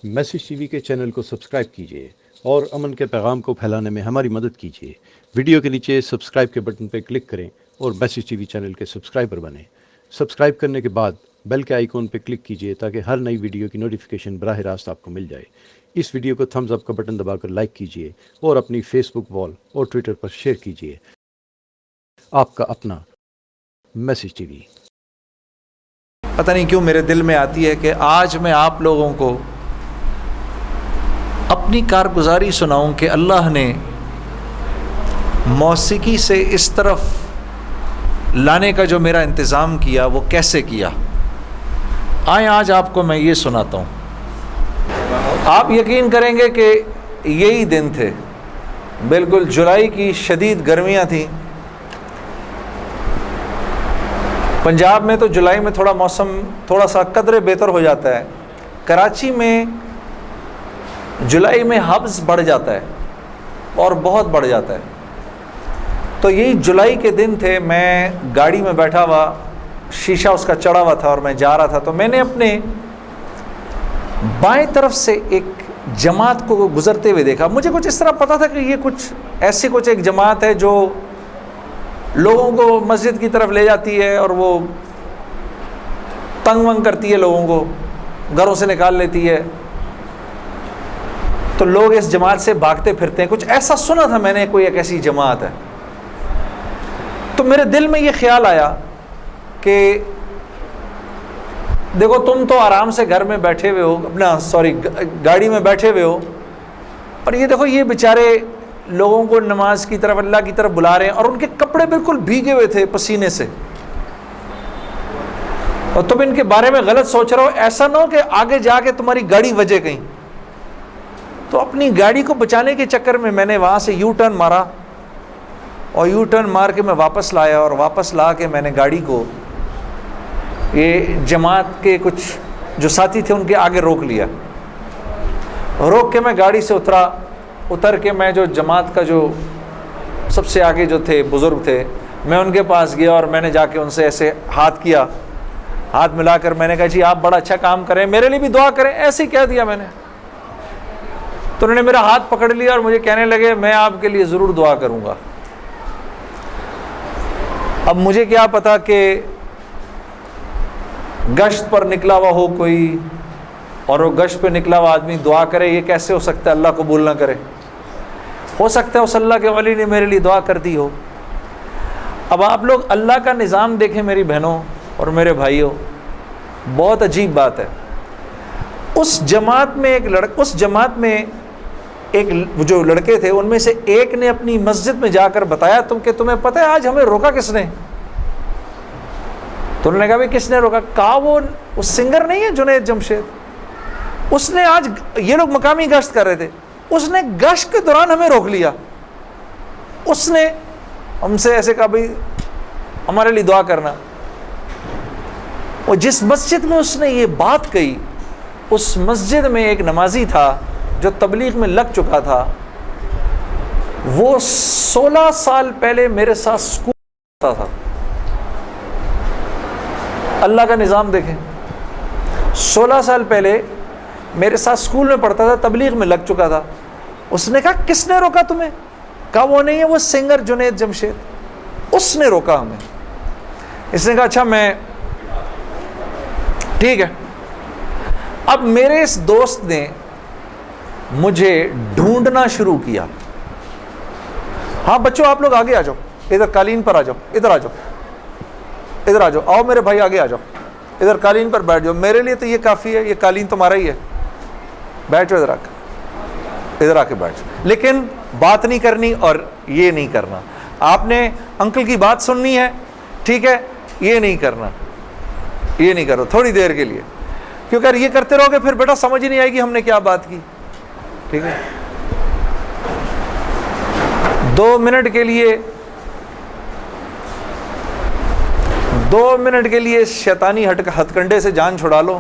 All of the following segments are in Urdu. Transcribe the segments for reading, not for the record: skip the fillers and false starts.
میسج ٹی وی کے چینل کو سبسکرائب کیجیے اور امن کے پیغام کو پھیلانے میں ہماری مدد کیجیے۔ ویڈیو کے نیچے سبسکرائب کے بٹن پر کلک کریں اور میسج ٹی وی چینل کے سبسکرائبر بنیں۔ سبسکرائب کرنے کے بعد بیل کے آئیکن پر کلک کیجیے تاکہ ہر نئی ویڈیو کی نوٹیفیکیشن براہ راست آپ کو مل جائے۔ اس ویڈیو کو تھمز اپ کا بٹن دبا کر لائک کیجیے اور اپنی فیس بک وال اور ٹویٹر پر شیئر کیجیے۔ آپ کا اپنا میسج ٹی وی۔ پتہ نہیں کیوں میرے دل میں آتی ہے کہ آج میں آپ لوگوں کو اپنی کارگزاری سناؤں کہ اللہ نے موسیقی سے اس طرف لانے کا جو میرا انتظام کیا وہ کیسے کیا۔ آئیں آج آپ کو میں یہ سناتا ہوں۔ آپ یقین کریں گے کہ یہی دن تھے، بالکل جولائی کی شدید گرمیاں تھیں۔ پنجاب میں تو جولائی میں موسم تھوڑا سا قدرے بہتر ہو جاتا ہے، کراچی میں جولائی میں حبس بڑھ جاتا ہے اور بہت بڑھ جاتا ہے۔ تو یہی جولائی کے دن تھے، میں گاڑی میں بیٹھا ہوا، شیشہ اس کا چڑھا ہوا تھا اور میں جا رہا تھا، تو میں نے اپنے بائیں طرف سے ایک جماعت کو گزرتے ہوئے دیکھا۔ مجھے کچھ اس طرح پتا تھا کہ یہ کچھ ایک جماعت ہے جو لوگوں کو مسجد کی طرف لے جاتی ہے اور وہ تنگ ونگ کرتی ہے، لوگوں کو گھروں سے نکال لیتی ہے، تو لوگ اس جماعت سے بھاگتے پھرتے ہیں۔ کچھ ایسا سنا تھا میں نے، کوئی ایک ایسی جماعت ہے۔ تو میرے دل میں یہ خیال آیا کہ دیکھو تم تو آرام سے گھر میں بیٹھے ہوئے ہو، گاڑی میں بیٹھے ہوئے ہو، اور یہ دیکھو یہ بیچارے لوگوں کو نماز کی طرف، اللہ کی طرف بلا رہے ہیں، اور ان کے کپڑے بالکل بھیگے ہوئے تھے پسینے سے، اور تم ان کے بارے میں غلط سوچ رہے ہو، ایسا نہ ہو کہ آگے جا کے تمہاری گاڑی وجے کہیں۔ تو اپنی گاڑی کو بچانے کے چکر میں نے وہاں سے یو ٹرن مارا، اور یو ٹرن مار کے میں واپس لایا، اور واپس لا کے میں نے گاڑی کو یہ جماعت کے کچھ جو ساتھی تھے ان کے آگے روک لیا۔ روک کے میں گاڑی سے اتر کے میں جو جماعت کا جو سب سے آگے جو تھے بزرگ تھے، میں ان کے پاس گیا اور میں نے جا کے ان سے ایسے ہاتھ ملا کر میں نے کہا جی آپ بڑا اچھا کام کریں، میرے لیے بھی دعا کریں، ایسے ہی کہہ دیا میں نے۔ تو انہوں نے میرا ہاتھ پکڑ لیا اور مجھے کہنے لگے میں آپ کے لیے ضرور دعا کروں گا۔ اب مجھے کیا پتا کہ گشت پر نکلا ہوا ہو کوئی، اور وہ گشت پہ نکلا ہوا آدمی دعا کرے، یہ کیسے ہو سکتا ہے؟ اللہ قبول نہ کرے۔ ہو سکتا ہے اس اللہ کے ولی نے میرے لیے دعا کر دی ہو۔ اب آپ لوگ اللہ کا نظام دیکھیں میری بہنوں اور میرے بھائیوں، بہت عجیب بات ہے۔ اس جماعت میں ایک جو لڑکے تھے ان میں سے ایک نے اپنی مسجد میں جا کر بتایا کہ تمہیں پتہ ہے آج ہمیں روکا کس نے؟ تو انہوں نے کہا بھائی کس نے روکا؟ کہا وہ سنگر نہیں ہے جنید جمشید، اس نے آج، یہ لوگ مقامی گشت کر رہے تھے، اس نے گشت کے دوران ہمیں روک لیا، اس نے ہم سے ایسے کہا بھائی ہمارے لیے دعا کرنا۔ اور جس مسجد میں اس نے یہ بات کہی، اس مسجد میں ایک نمازی تھا جو تبلیغ میں لگ چکا تھا، وہ 16 سال پہلے میرے ساتھ اسکول پڑھتا تھا۔ اللہ کا نظام دیکھیں، 16 سال پہلے میرے ساتھ اسکول میں پڑھتا تھا، تبلیغ میں لگ چکا تھا۔ اس نے کہا کس نے روکا تمہیں؟ کہا وہ نہیں ہے، وہ سنگر جنید جمشید، اس نے روکا ہمیں۔ اس نے کہا اچھا میں ٹھیک ہے۔ اب میرے اس دوست نے مجھے ڈھونڈنا شروع کیا۔ ہاں بچوں آپ لوگ آگے آ جاؤ، ادھر قالین پر آ جاؤ، ادھر آ جاؤ، آؤ میرے بھائی آگے آ جاؤ، ادھر قالین پر بیٹھ جاؤ، میرے لیے تو یہ کافی ہے، یہ قالین تمہارا ہی ہے، بیٹھو ادھر آ کے بیٹھ جاؤ، لیکن بات نہیں کرنی اور یہ نہیں کرنا، آپ نے انکل کی بات سننی ہے، ٹھیک ہے، یہ نہیں کرو تھوڑی دیر کے لیے، کیونکہ اگر یہ کرتے رہو گے پھر بیٹا سمجھ ہی نہیں آئے گی ہم نے کیا بات کی، ٹھیک ہے۔ 2 منٹ کے لیے شیطانی ہتھ کنڈے سے جان چھڑا لو۔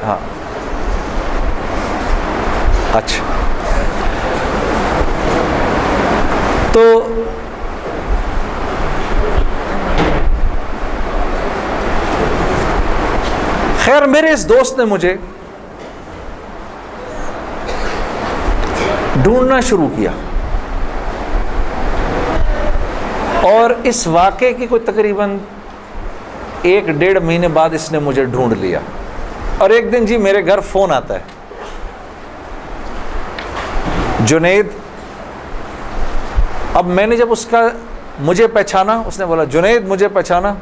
ہاں اچھا، تو خیر میرے اس دوست نے مجھے ڈھونڈنا شروع کیا، اور اس واقعے کی کوئی تقریباً 1-1.5 مہینے بعد اس نے مجھے ڈھونڈ لیا. اور ایک دن جی میرے گھر فون آتا ہے، جنید. اب میں نے جب اس کا مجھے پہچانا، اس نے بولا جنید مجھے پہچانا.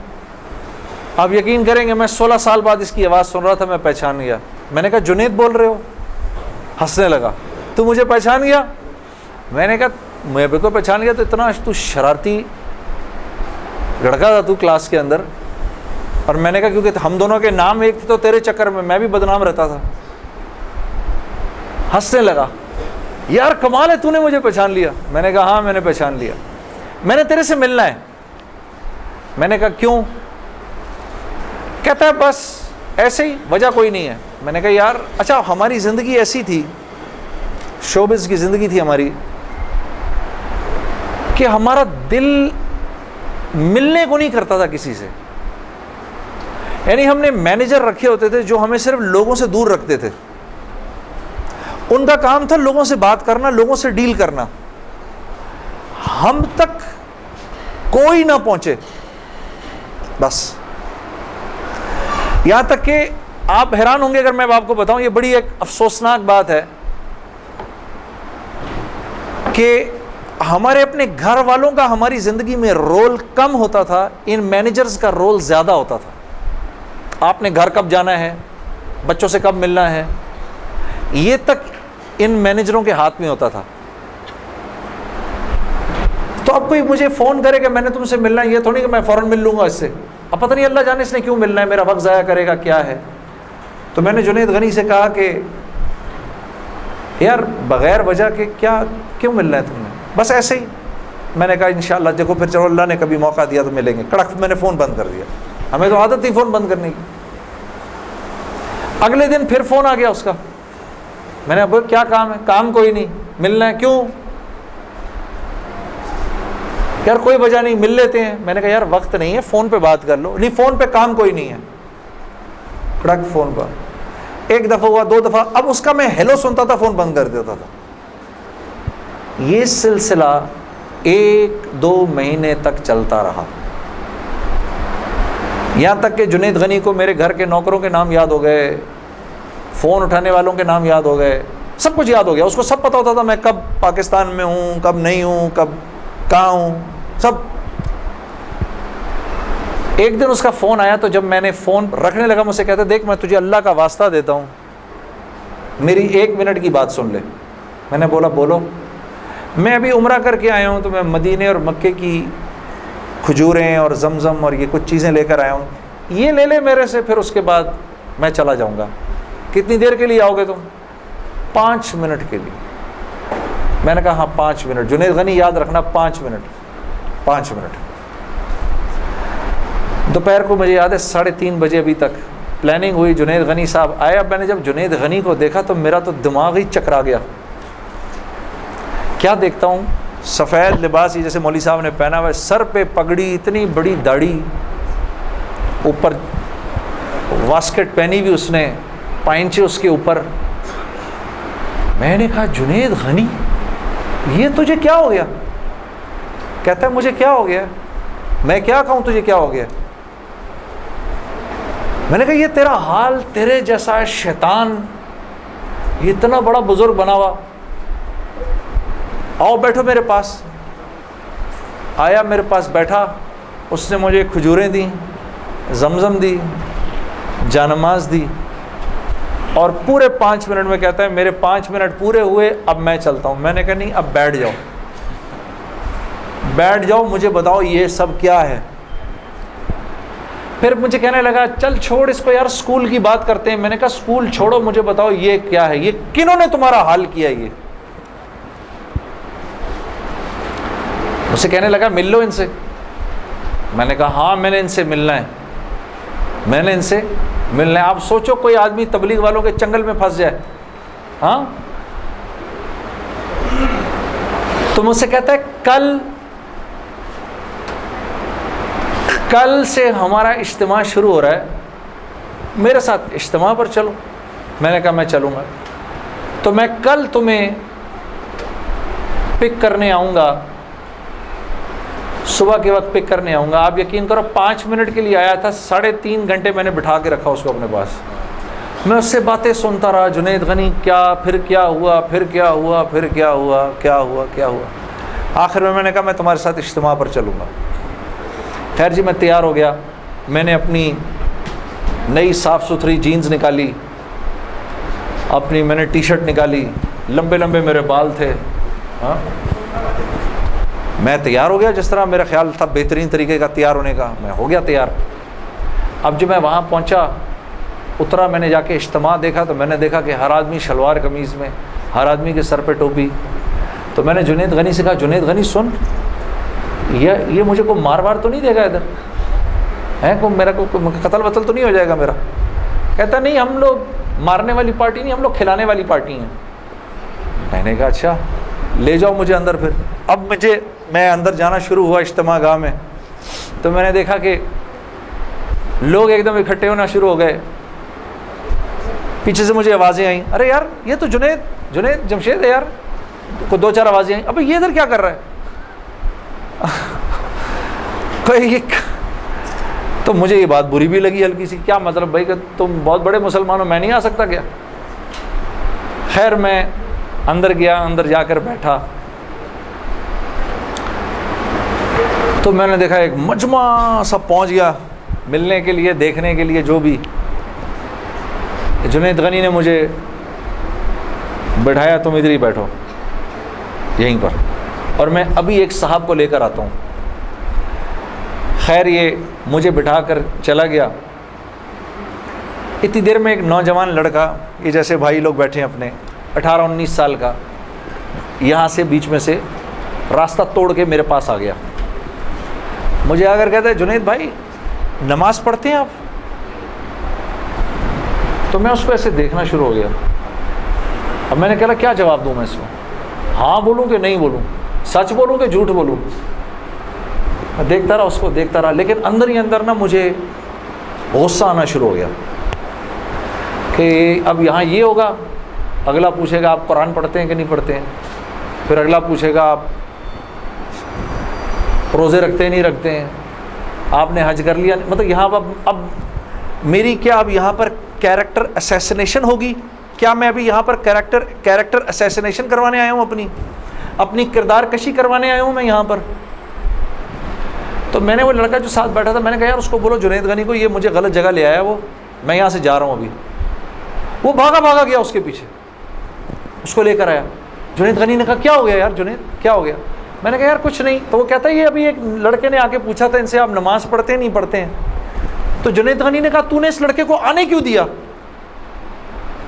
آپ یقین کریں گے میں 16 سال بعد اس کی آواز سن رہا تھا، میں پہچان گیا. میں نے کہا جنید بول رہے ہو؟ ہنسنے لگا. تو مجھے پہچان گیا؟ میں نے کہا میں بالکل پہچان گیا. تو اتنا تو شرارتی لڑکا تھا تو کلاس کے اندر. اور میں نے کہا کیونکہ ہم دونوں کے نام ایک تھے تو تیرے چکر میں بھی بدنام رہتا تھا. ہنسنے لگا. یار کمال ہے، تو نے مجھے پہچان لیا. میں نے کہا ہاں میں نے پہچان لیا، میں نے تیرے سے ملنا ہے. میں نے کہا کیوں؟ کہتا ہے بس ایسے ہی، وجہ کوئی نہیں ہے. میں نے کہا یار اچھا ہماری زندگی ایسی تھی، شوبز کی زندگی تھی ہماری، کہ ہمارا دل ملنے کو نہیں کرتا تھا کسی سے. یعنی ہم نے مینیجر رکھے ہوتے تھے جو ہمیں صرف لوگوں سے دور رکھتے تھے. ان کا کام تھا لوگوں سے بات کرنا، لوگوں سے ڈیل کرنا. ہم تک کوئی نہ پہنچے بس. یہاں تک کہ آپ حیران ہوں گے اگر میں آپ کو بتاؤں، یہ بڑی ایک افسوسناک بات ہے کہ ہمارے اپنے گھر والوں کا ہماری زندگی میں رول کم ہوتا تھا، ان مینیجرز کا رول زیادہ ہوتا تھا. آپ نے گھر کب جانا ہے، بچوں سے کب ملنا ہے، یہ تک ان مینیجروں کے ہاتھ میں ہوتا تھا. تو اب کوئی مجھے فون کرے کہ میں نے تم سے ملنا ہے، یہ تھوڑی کہ میں فوراً مل لوں گا اس سے. اب پتہ نہیں اللہ جانے اس نے کیوں ملنا ہے، میرا وقت ضائع کرے گا کیا ہے. تو میں نے جنید غنی سے کہا کہ یار بغیر وجہ کے کیوں ملنا ہے تم نے؟ بس ایسے ہی. میں نے کہا انشاءاللہ دیکھو پھر چلو اللہ نے کبھی موقع دیا تو ملیں گے. کڑک میں نے فون بند کر دیا. ہمیں تو عادت تھی فون بند کرنے کی. اگلے دن پھر فون آ گیا اس کا. میں نے بولا کیا کام ہے؟ کام کوئی نہیں، ملنا ہے. کیوں؟ یار کوئی وجہ نہیں، مل لیتے ہیں. میں نے کہا یار وقت نہیں ہے، فون پہ بات کر لو. نہیں فون پہ کام کوئی نہیں ہے. کڑک فون پر. ایک دفعہ ہوا، 2 دفعہ. اب اس کا میں ہیلو سنتا تھا، فون بند کر دیتا تھا. یہ سلسلہ 1-2 مہینے تک چلتا رہا. یہاں تک کہ جنید غنی کو میرے گھر کے نوکروں کے نام یاد ہو گئے، فون اٹھانے والوں کے نام یاد ہو گئے، سب کچھ یاد ہو گیا. اس کو سب پتہ ہوتا تھا میں کب پاکستان میں ہوں، کب نہیں ہوں، کب کہاں ہوں، سب. ایک دن اس کا فون آیا تو جب میں نے فون رکھنے لگا مجھ سے کہتے دیکھ میں تجھے اللہ کا واسطہ دیتا ہوں، میری 1 منٹ کی بات سن لے. میں نے بولا بولو. میں ابھی عمرہ کر کے آیا ہوں تو میں مدینے اور مکے کی کھجوریں اور زمزم اور یہ کچھ چیزیں لے کر آیا ہوں، یہ لے لے میرے سے، پھر اس کے بعد میں چلا جاؤں گا. کتنی دیر کے لیے آؤ گے تم؟ 5 منٹ کے لیے. میں نے کہا ہاں 5 منٹ. جنید غنی یاد رکھنا 5 منٹ. 5 منٹ. دوپہر کو مجھے یاد ہے 3:30 بجے ابھی تک پلاننگ ہوئی. جنید غنی صاحب آئے. اب میں نے جب جنید غنی کو دیکھا تو میرا تو دماغ ہی چکرا گیا. کیا دیکھتا ہوں، سفید لباس جیسے مولوی صاحب نے پہنا ہوا ہے، سر پہ پگڑی، اتنی بڑی داڑھی، اوپر واسکٹ پہنی ہوئی اس نے، پائنچے اس کے اوپر. میں نے کہا جنید غنی یہ تجھے کیا ہو گیا؟ کہتا ہے مجھے کیا ہو گیا؟ میں کیا کہوں تجھے کیا ہو گیا؟ میں نے کہا یہ تیرا حال، تیرے جیسا شیطان یہ اتنا بڑا بزرگ بنا ہوا، آؤ بیٹھو میرے پاس. آیا میرے پاس بیٹھا. اس نے مجھے کھجوریں دیں، زمزم دی، جانماز دی، اور پورے 5 منٹ میں کہتا ہے میرے 5 منٹ پورے ہوئے، اب میں چلتا ہوں. میں نے کہا نہیں، اب بیٹھ جاؤ، بیٹھ جاؤ، مجھے بتاؤ یہ سب کیا ہے. پھر مجھے کہنے لگا چل چھوڑ اس کو یار، اسکول کی بات کرتے ہیں. میں نے کہا اسکول چھوڑو، مجھے بتاؤ یہ کیا ہے، یہ کنہوں نے تمہارا حال کیا؟ یہ مجھ سے کہنے لگا مل لو ان سے. میں نے کہا ہاں میں نے ان سے ملنا ہے، میں نے ان سے ملنا ہے. آپ سوچو کوئی آدمی تبلیغ والوں کے چنگل میں پھنس جائے. ہاں تو مجھ سے کہتا ہے کل سے ہمارا اجتماع شروع ہو رہا ہے، میرے ساتھ اجتماع پر چلو. میں نے کہا میں چلوں گا. تو میں کل تمہیں پک کرنے آؤں گا، صبح کے وقت پک کرنے آؤں گا، آپ یقین کرو 5 منٹ کے لیے آیا تھا، 3.5 گھنٹے میں نے بٹھا کے رکھا اس کو اپنے پاس، میں اس سے باتیں سنتا رہا، جنید غنی کیا، پھر کیا ہوا، پھر کیا ہوا، پھر کیا ہوا، کیا ہوا، کیا ہوا۔ آخر میں نے کہا میں تمہارے ساتھ اجتماع پر چلوں گا۔ خیر جی میں تیار ہو گیا، میں نے اپنی نئی صاف ستھری جینز نکالی، اپنی میں نے ٹی شرٹ نکالی، لمبے لمبے میرے بال تھے، ہاں میں تیار ہو گیا جس طرح میرا خیال تھا بہترین طریقے کا تیار ہونے کا، میں ہو گیا تیار۔ اب جب میں وہاں پہنچا، اترا، میں نے جا کے اجتماع دیکھا تو میں نے دیکھا کہ ہر آدمی شلوار قمیض میں، ہر آدمی کے سر پہ ٹوپی۔ تو میں نے جنید غنی سے کہا جنید غنی سن، یہ مجھے کو مار وار تو نہیں دے گا ادھر ہے، کو میرا کو قتل وتل تو نہیں ہو جائے گا میرا؟ کہتا نہیں ہم لوگ مارنے والی پارٹی نہیں، ہم لوگ کھلانے والی پارٹی ہیں۔ میں نے کہا اچھا لے جاؤ مجھے اندر۔ پھر اب میں اندر جانا شروع ہوا اجتماع گاہ میں، تو میں نے دیکھا کہ لوگ ایک دم اکٹھے ہونا شروع ہو گئے، پیچھے سے مجھے آوازیں آئیں، ارے یار یہ تو جنید جمشید ہے یار، کو 2-4 آوازیں آئیں، ابھی یہ ادھر کیا کر رہا ہے؟ تو مجھے یہ بات بری بھی لگی ہلکی سی، کیا مطلب بھائی کہ تم بہت بڑے مسلمان ہو، میں نہیں آ سکتا کیا؟ خیر میں اندر گیا، اندر جا کر بیٹھا تو میں نے دیکھا ایک مجمع سب پہنچ گیا ملنے کے لیے، دیکھنے کے لیے جو بھی۔ جنید غنی نے مجھے بٹھایا، تم ادھر ہی بیٹھو یہیں پر، اور میں ابھی ایک صاحب کو لے کر آتا ہوں۔ خیر یہ مجھے بٹھا کر چلا گیا۔ اتنی دیر میں ایک نوجوان لڑکا، یہ جیسے بھائی لوگ بیٹھے ہیں اپنے، 18-19 سال کا، یہاں سے بیچ میں سے راستہ توڑ کے میرے پاس آ گیا۔ مجھے آ کر کہتا ہے جنید بھائی نماز پڑھتے ہیں آپ؟ تو میں اس کو ایسے دیکھنا شروع ہو گیا۔ اب میں نے کہا کیا جواب دوں میں اس کو، ہاں بولوں کہ نہیں بولوں، سچ بولوں کہ جھوٹ بولوں؟ میں دیکھتا رہا اس کو، دیکھتا رہا، لیکن اندر ہی اندر نا مجھے غصہ آنا شروع ہو گیا کہ اب یہاں یہ ہوگا، اگلا پوچھے گا آپ قرآن پڑھتے ہیں کہ نہیں پڑھتے ہیں، پھر اگلا پوچھے گا آپ روزے رکھتے ہیں نہیں رکھتے ہیں، آپ نے حج کر لیا، مطلب یہاں اب میری کیا اب یہاں پر کیریکٹر اسیسنیشن ہوگی؟ کیا میں ابھی یہاں پر کیریکٹر اسیسنیشن کروانے آیا ہوں، اپنی کردار کشی کروانے آیا ہوں میں یہاں پر؟ تو میں نے وہ لڑکا جو ساتھ بیٹھا تھا، میں نے کہا یار اس کو بولو جنید غنی کو، یہ مجھے غلط جگہ لے آیا، میں یہاں سے جا رہا ہوں ابھی۔ وہ بھاگا گیا اس کے پیچھے، اس کو لے کر آیا۔ جنید غنی نے کہا کیا ہو گیا یار جنید، کیا ہو گیا؟ میں نے کہا یار کچھ نہیں۔ تو وہ کہتا ہے یہ ابھی ایک لڑکے نے آ کے پوچھا تھا ان سے آپ نماز پڑھتے ہیں نہیں پڑھتے ہیں؟ تو جنید غنی نے کہا تو نے اس لڑکے کو آنے کیوں دیا؟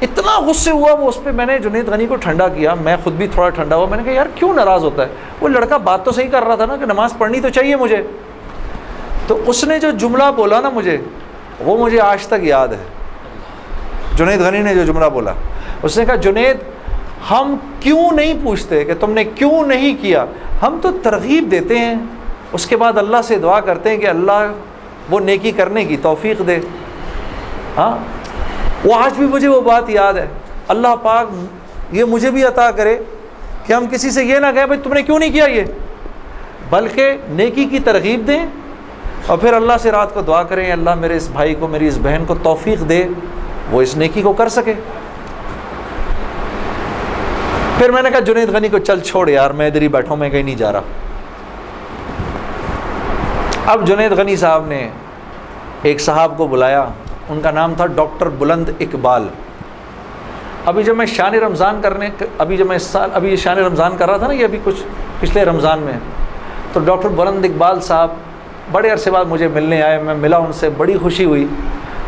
اتنا غصے ہوا وہ اس پہ۔ میں نے جنید غنی کو ٹھنڈا کیا، میں خود بھی تھوڑا ٹھنڈا ہوا۔ میں نے کہا یار کیوں ناراض ہوتا ہے؟ وہ لڑکا بات تو صحیح کر رہا تھا نا کہ نماز پڑھنی تو چاہیے مجھے۔ تو اس نے جو جملہ بولا نا مجھے، وہ مجھے آج تک یاد ہے۔ جنید غنی نے جو جملہ بولا، اس نے کہا جنید ہم کیوں نہیں پوچھتے کہ تم نے کیوں نہیں کیا، ہم تو ترغیب دیتے ہیں، اس کے بعد اللہ سے دعا کرتے ہیں کہ اللہ وہ نیکی کرنے کی توفیق دے۔ ہاں وہ آج بھی مجھے وہ بات یاد ہے۔ اللہ پاک یہ مجھے بھی عطا کرے کہ ہم کسی سے یہ نہ کہیں بھائی تم نے کیوں نہیں کیا یہ، بلکہ نیکی کی ترغیب دیں اور پھر اللہ سے رات کو دعا کریں اللہ میرے اس بھائی کو، میری اس بہن کو توفیق دے وہ اس نیکی کو کر سکے۔ پھر میں نے کہا جنید غنی کو چل چھوڑ یار، میں ادھر ہی بیٹھا ہوں، میں کہیں نہیں جا رہا۔ اب جنید غنی صاحب نے ایک صاحب کو بلایا، ان کا نام تھا ڈاکٹر بلند اقبال۔ ابھی جب میں شان رمضان ابھی شان رمضان کر رہا تھا نا، یہ ابھی کچھ پچھلے رمضان میں، تو ڈاکٹر بلند اقبال صاحب بڑے عرصے بعد مجھے ملنے آئے، میں ملا ان سے، بڑی خوشی ہوئی۔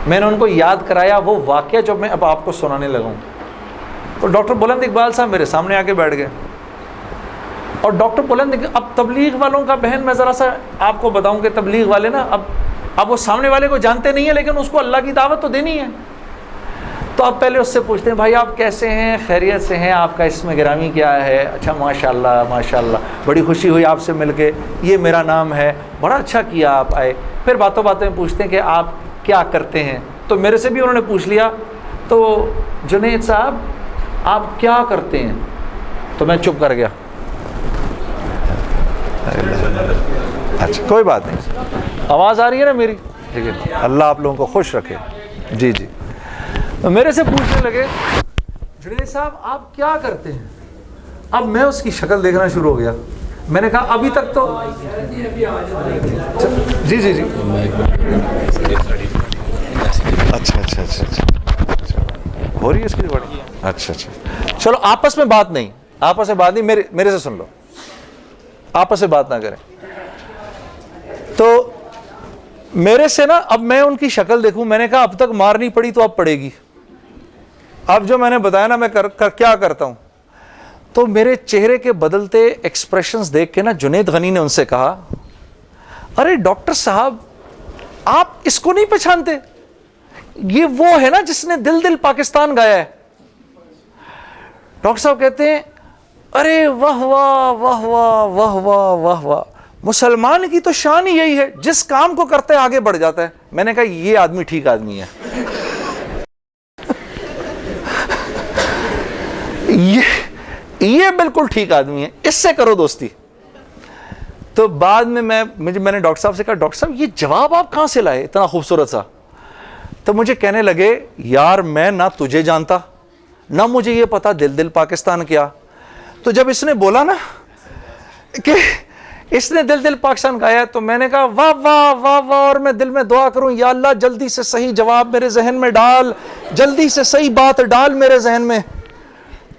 میں نے ان کو یاد کرایا وہ واقعہ جو میں اب آپ کو سنانے لگا ہوں۔ تو ڈاکٹر بلند اقبال صاحب میرے سامنے آ کے بیٹھ گئے، اور ڈاکٹر بلند اب تبلیغ والوں کا بہن میں ذرا سا آپ کو بتاؤں کہ تبلیغ والے نا اب وہ سامنے والے کو جانتے نہیں ہیں، لیکن اس کو اللہ کی دعوت تو دینی ہے۔ تو آپ پہلے اس سے پوچھتے ہیں بھائی آپ کیسے ہیں، خیریت سے ہیں، آپ کا اسم گرامی کیا ہے؟ اچھا ماشاءاللہ ماشاءاللہ، بڑی خوشی ہوئی آپ سے مل کے، یہ میرا نام ہے، بڑا اچھا کیا آپ آئے۔ پھر باتوں باتوں میں پوچھتے ہیں کہ آپ کیا کرتے ہیں، تو میرے سے بھی انہوں نے پوچھ لیا، تو جنید صاحب آپ کیا کرتے ہیں؟ تو میں چپ کر گیا۔ اچھا کوئی بات نہیں, آواز آ رہی ہے نا میری؟ ٹھیک ہے, اللہ آپ لوگوں کو خوش رکھے. جی جی, میرے سے پوچھنے لگے جنید صاحب آپ کیا کرتے ہیں؟ اب میں اس کی شکل دیکھنا شروع ہو گیا. میں نے کہا ابھی تک تو جی جی جی اچھا اچھا اچھا اچھا ہو رہی ہے اس کی ریکارڈنگ. اچھا اچھا چلو آپس میں بات نہیں, آپس میں بات نہیں, میرے سے سن لو, آپس میں بات نہ کریں. تو میرے سے نا اب میں ان کی شکل دیکھوں, میں نے کہا اب تک مار نہیں پڑی تو اب پڑے گی. اب جو میں نے بتایا نا میں کیا کرتا ہوں, تو میرے چہرے کے بدلتے ایکسپریشنز دیکھ کے نا جنید غنی نے ان سے کہا ارے ڈاکٹر صاحب آپ اس کو نہیں پہچانتے, یہ وہ ہے نا جس نے دل دل پاکستان گایا ہے. ڈاکٹر صاحب کہتے ہیں ارے واہ واہ واہ واہ واہ واہ واہ واہ, مسلمان کی تو شان ہی یہی ہے, جس کام کو کرتے ہے آگے بڑھ جاتا ہے. میں نے کہا یہ آدمی ٹھیک آدمی ہے, یہ بالکل ٹھیک آدمی ہے, اس سے کرو دوستی. تو بعد میں میں نے ڈاکٹر صاحب سے کہا ڈاکٹر صاحب یہ جواب آپ کہاں سے لائے اتنا خوبصورت سا؟ تو مجھے کہنے لگے یار میں نہ تجھے جانتا نہ مجھے یہ پتا دل دل پاکستان کیا. تو جب اس نے بولا نا کہ اس نے دل دل پاکستان گایا تو میں نے کہا واہ واہ واہ واہ, اور میں دل میں دعا کروں یا اللہ جلدی سے صحیح جواب میرے ذہن میں ڈال, جلدی سے صحیح بات ڈال میرے ذہن میں.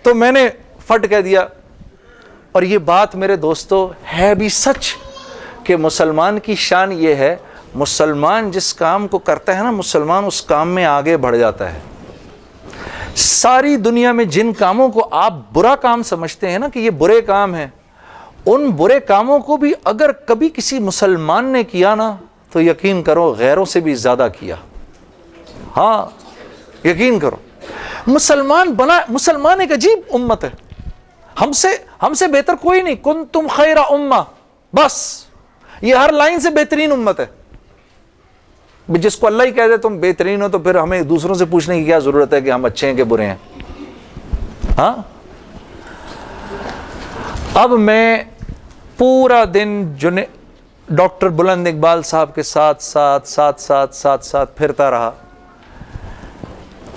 تو میں نے فٹ کہہ دیا, اور یہ بات میرے دوستو ہے بھی سچ کہ مسلمان کی شان یہ ہے, مسلمان جس کام کو کرتا ہے نا مسلمان اس کام میں آگے بڑھ جاتا ہے. ساری دنیا میں جن کاموں کو آپ برا کام سمجھتے ہیں نا کہ یہ برے کام ہیں, ان برے کاموں کو بھی اگر کبھی کسی مسلمان نے کیا نا تو یقین کرو غیروں سے بھی زیادہ کیا. ہاں یقین کرو, مسلمان ایک عجیب امت ہے, ہم سے بہتر کوئی نہیں. کنتم خیر امہ, بس یہ ہر لائن سے بہترین امت ہے. جس کو اللہ ہی کہہ دے تم بہترین ہو تو پھر ہمیں دوسروں سے پوچھنے کی کیا ضرورت ہے کہ ہم اچھے ہیں کہ برے ہیں. ہاں اب میں پورا دن ڈاکٹر بلند اقبال صاحب کے ساتھ پھرتا رہا,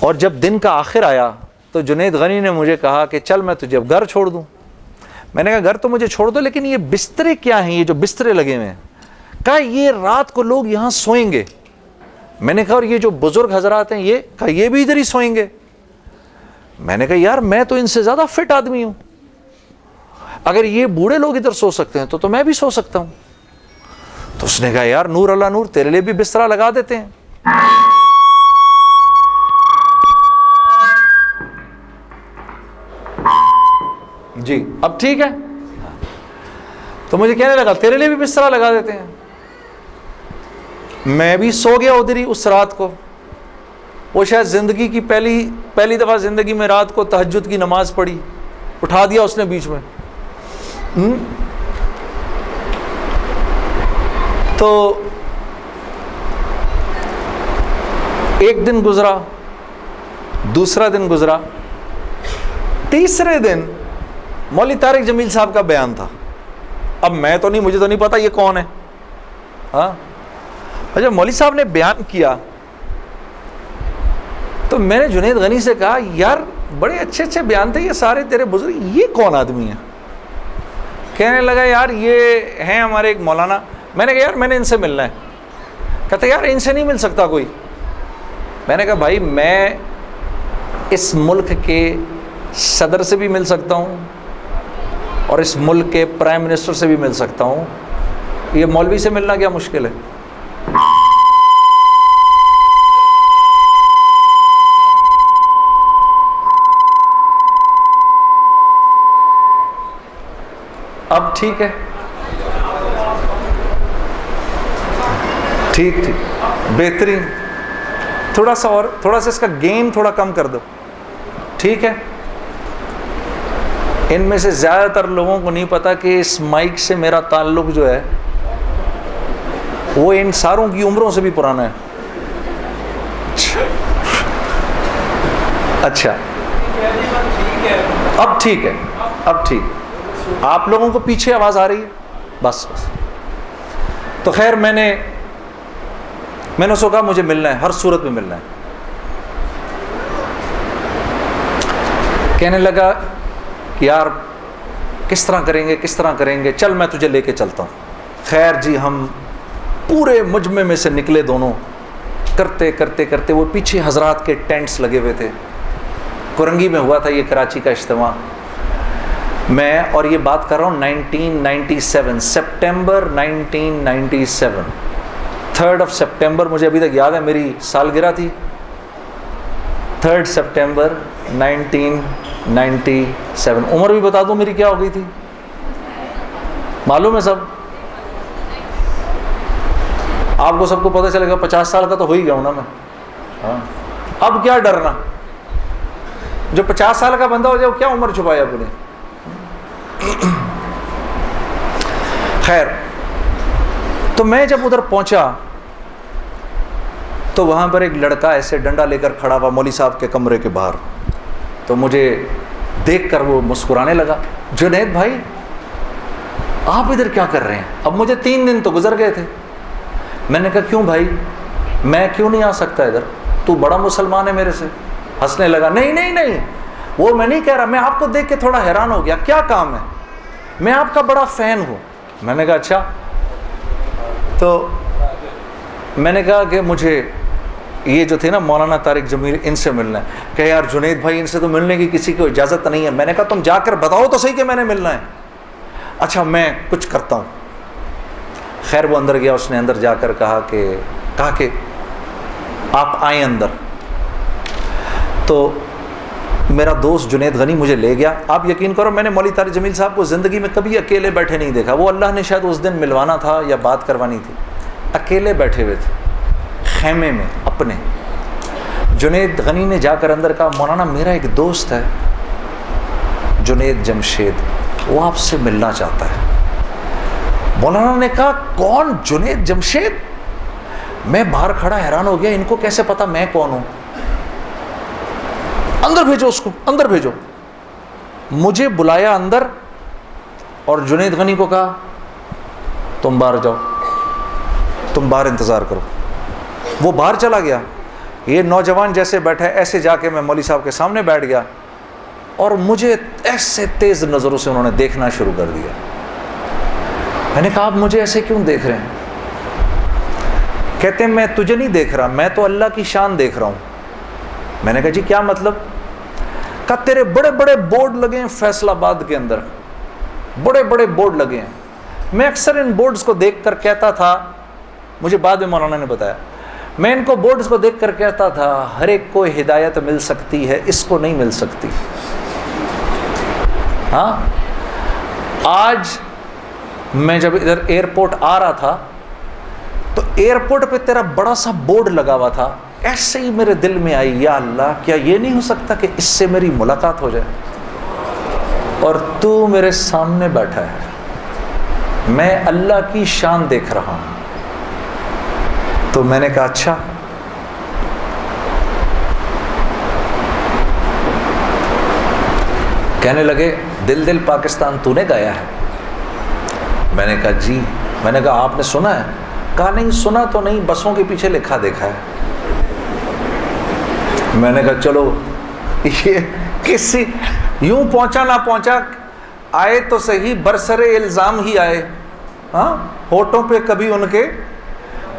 اور جب دن کا آخر آیا تو جنید غنی نے مجھے کہا کہ چل میں تجھے اب گھر چھوڑ دوں. میں نے کہا گھر تو مجھے چھوڑ دو, لیکن یہ بسترے کیا ہیں, یہ جو بسترے لگے ہوئے ہیں؟ کہا یہ رات کو لوگ یہاں سوئیں گے. میں نے کہا اور یہ جو بزرگ حضرات ہیں یہ بھی ادھر ہی سوئیں گے. میں نے کہا یار میں تو ان سے زیادہ فٹ آدمی ہوں, اگر یہ بوڑھے لوگ ادھر سو سکتے ہیں تو میں بھی سو سکتا ہوں. تو اس نے کہا یار نور اللہ نور, تیرے لیے بھی بسترا لگا دیتے ہیں. جی اب ٹھیک ہے. تو مجھے کہنے لگا تیرے لیے بھی بسترا لگا دیتے ہیں. میں بھی سو گیا ادھر ہی اس رات کو. وہ شاید زندگی کی پہلی دفعہ زندگی میں رات کو تہجد کی نماز پڑھی, اٹھا دیا اس نے بیچ میں. تو ایک دن گزرا, دوسرا دن گزرا, تیسرے دن مولوی طارق جمیل صاحب کا بیان تھا. اب مجھے تو نہیں پتا یہ کون ہے. ہاں جب مولوی صاحب نے بیان کیا تو میں نے جنید غنی سے کہا یار بڑے اچھے اچھے بیان تھے یہ سارے تیرے بزرگ, یہ کون آدمی ہے؟ کہنے لگا یار یہ ہیں ہمارے ایک مولانا. میں نے کہا یار میں نے ان سے ملنا ہے. کہتا یار ان سے نہیں مل سکتا کوئی. میں نے کہا بھائی میں اس ملک کے صدر سے بھی مل سکتا ہوں اور اس ملک کے پرائم منسٹر سے بھی مل سکتا ہوں, یہ مولوی سے ملنا کیا مشکل ہے؟ اب ٹھیک ہے, ٹھیک بہترین. تھوڑا سا اس کا گین تھوڑا کم کر دو. ٹھیک ہے. ان میں سے زیادہ تر لوگوں کو نہیں پتا کہ اس مائک سے میرا تعلق جو ہے وہ ان ساروں کی عمروں سے بھی پرانا ہے. اچھا اب ٹھیک ہے. آپ لوگوں کو پیچھے آواز آ رہی ہے؟ بس بس. تو خیر میں نے اس کو کہا مجھے ملنا ہے، ہر صورت میں ملنا ہے. کہنے لگا کہ یار کس طرح کریں گے، چل میں تجھے لے کے چلتا ہوں. خیر جی ہم پورے مجمع میں سے نکلے دونوں، کرتے وہ پیچھے حضرات کے ٹینٹس لگے ہوئے تھے. کرنگی میں ہوا تھا یہ کراچی کا اجتماع. میں اور یہ بات کر رہا ہوں 1997 سپٹمبر 1997 3 سپٹمبر مجھے ابھی تک یاد ہے، میری سالگرہ تھی 3 سپٹمبر 1997. عمر بھی بتا دوں میری کیا ہو گئی تھی، معلوم ہے سب؟ آپ کو سب کو پتہ چلے گا 50 سال کا تو ہو ہی گیا ہوں نا میں. ہاں اب کیا ڈرنا، جو 50 سال کا بندہ ہو جائے وہ کیا عمر چھپایا اپنے. خیر تو میں جب ادھر پہنچا تو وہاں پر ایک لڑکا ایسے ڈنڈا لے کر کھڑا ہوا مولوی صاحب کے کمرے کے باہر. تو مجھے دیکھ کر وہ مسکرانے لگا، جنید بھائی آپ ادھر کیا کر رہے ہیں؟ اب مجھے 3 دن تو گزر گئے تھے. میں نے کہا کیوں بھائی، میں کیوں نہیں آ سکتا ادھر، تو بڑا مسلمان ہے میرے سے. ہنسنے لگا، نہیں وہ میں نہیں کہہ رہا، میں آپ کو دیکھ کے تھوڑا حیران ہو گیا، کیا کام ہے؟ میں آپ کا بڑا فین ہوں. میں نے کہا اچھا. تو میں نے کہا کہ مجھے یہ جو تھے نا مولانا طارق جمیل، ان سے ملنا ہے. کہ یار جنید بھائی ان سے تو ملنے کی کسی کو اجازت نہیں ہے. میں نے کہا تم جا کر بتاؤ تو صحیح کہ میں نے ملنا ہے. اچھا میں کچھ کرتا ہوں. خیر وہ اندر گیا، اس نے اندر جا کر کہا کہ آپ آئیں اندر. تو میرا دوست جنید غنی مجھے لے گیا. آپ یقین کرو میں نے مولوی طارق جمیل صاحب کو زندگی میں کبھی اکیلے بیٹھے نہیں دیکھا. وہ اللہ نے شاید اس دن ملوانا تھا یا بات کروانی تھی، اکیلے بیٹھے ہوئے تھے خیمے میں اپنے. جنید غنی نے جا کر اندر کہا مولانا میرا ایک دوست ہے جنید جمشید، وہ آپ سے ملنا چاہتا ہے. مولانا نے کہا کون؟ جنید جمشید؟ میں باہر کھڑا حیران ہو گیا، ان کو کیسے پتا میں کون ہوں؟ اندر بھیجو اس کو، اندر بھیجو. مجھے بلایا اندر اور جنید غنی کو کہا تم باہر جاؤ، تم باہر انتظار کرو. وہ باہر چلا گیا. یہ نوجوان جیسے بیٹھا ہے ایسے جا کے میں مولوی صاحب کے سامنے بیٹھ گیا اور مجھے ایسے تیز نظروں سے انہوں نے دیکھنا شروع کر دیا. میں نے کہا آپ مجھے ایسے کیوں دیکھ رہے ہیں؟ کہتے ہیں میں تجھے نہیں دیکھ رہا، میں تو اللہ کی شان دیکھ رہا ہوں. میں نے کہا جی کیا مطلب؟ کہا تیرے بڑے بڑے بورڈ لگے ہیں فیصل آباد کے اندر، بڑے بڑے بورڈ لگے ہیں. میں اکثر ان بورڈز کو دیکھ کر کہتا تھا، مجھے بعد میں مولانا نے بتایا، میں ان کو بورڈز کو دیکھ کر کہتا تھا ہر ایک کو ہدایت مل سکتی ہے، اس کو نہیں مل سکتی. ہاں آج میں جب ادھر ایئرپورٹ آ رہا تھا تو ایئرپورٹ پہ تیرا بڑا سا بورڈ لگا ہوا تھا. ایسے ہی میرے دل میں آئی یا اللہ کیا یہ نہیں ہو سکتا کہ اس سے میری ملاقات ہو جائے، اور تو میرے سامنے بیٹھا ہے، میں اللہ کی شان دیکھ رہا ہوں. تو میں نے کہا اچھا. کہنے لگے دل دل پاکستان تو نے گایا ہے. میں نے کہا جی. میں نے کہا آپ نے سنا ہے؟ کہا نہیں سنا تو نہیں، بسوں کے پیچھے لکھا دیکھا ہے. میں نے کہا چلو یہ کسی یوں پہنچا نہ پہنچا، آئے تو صحیح برسر الزام ہی آئے. ہاں ہوٹوں پہ کبھی ان کے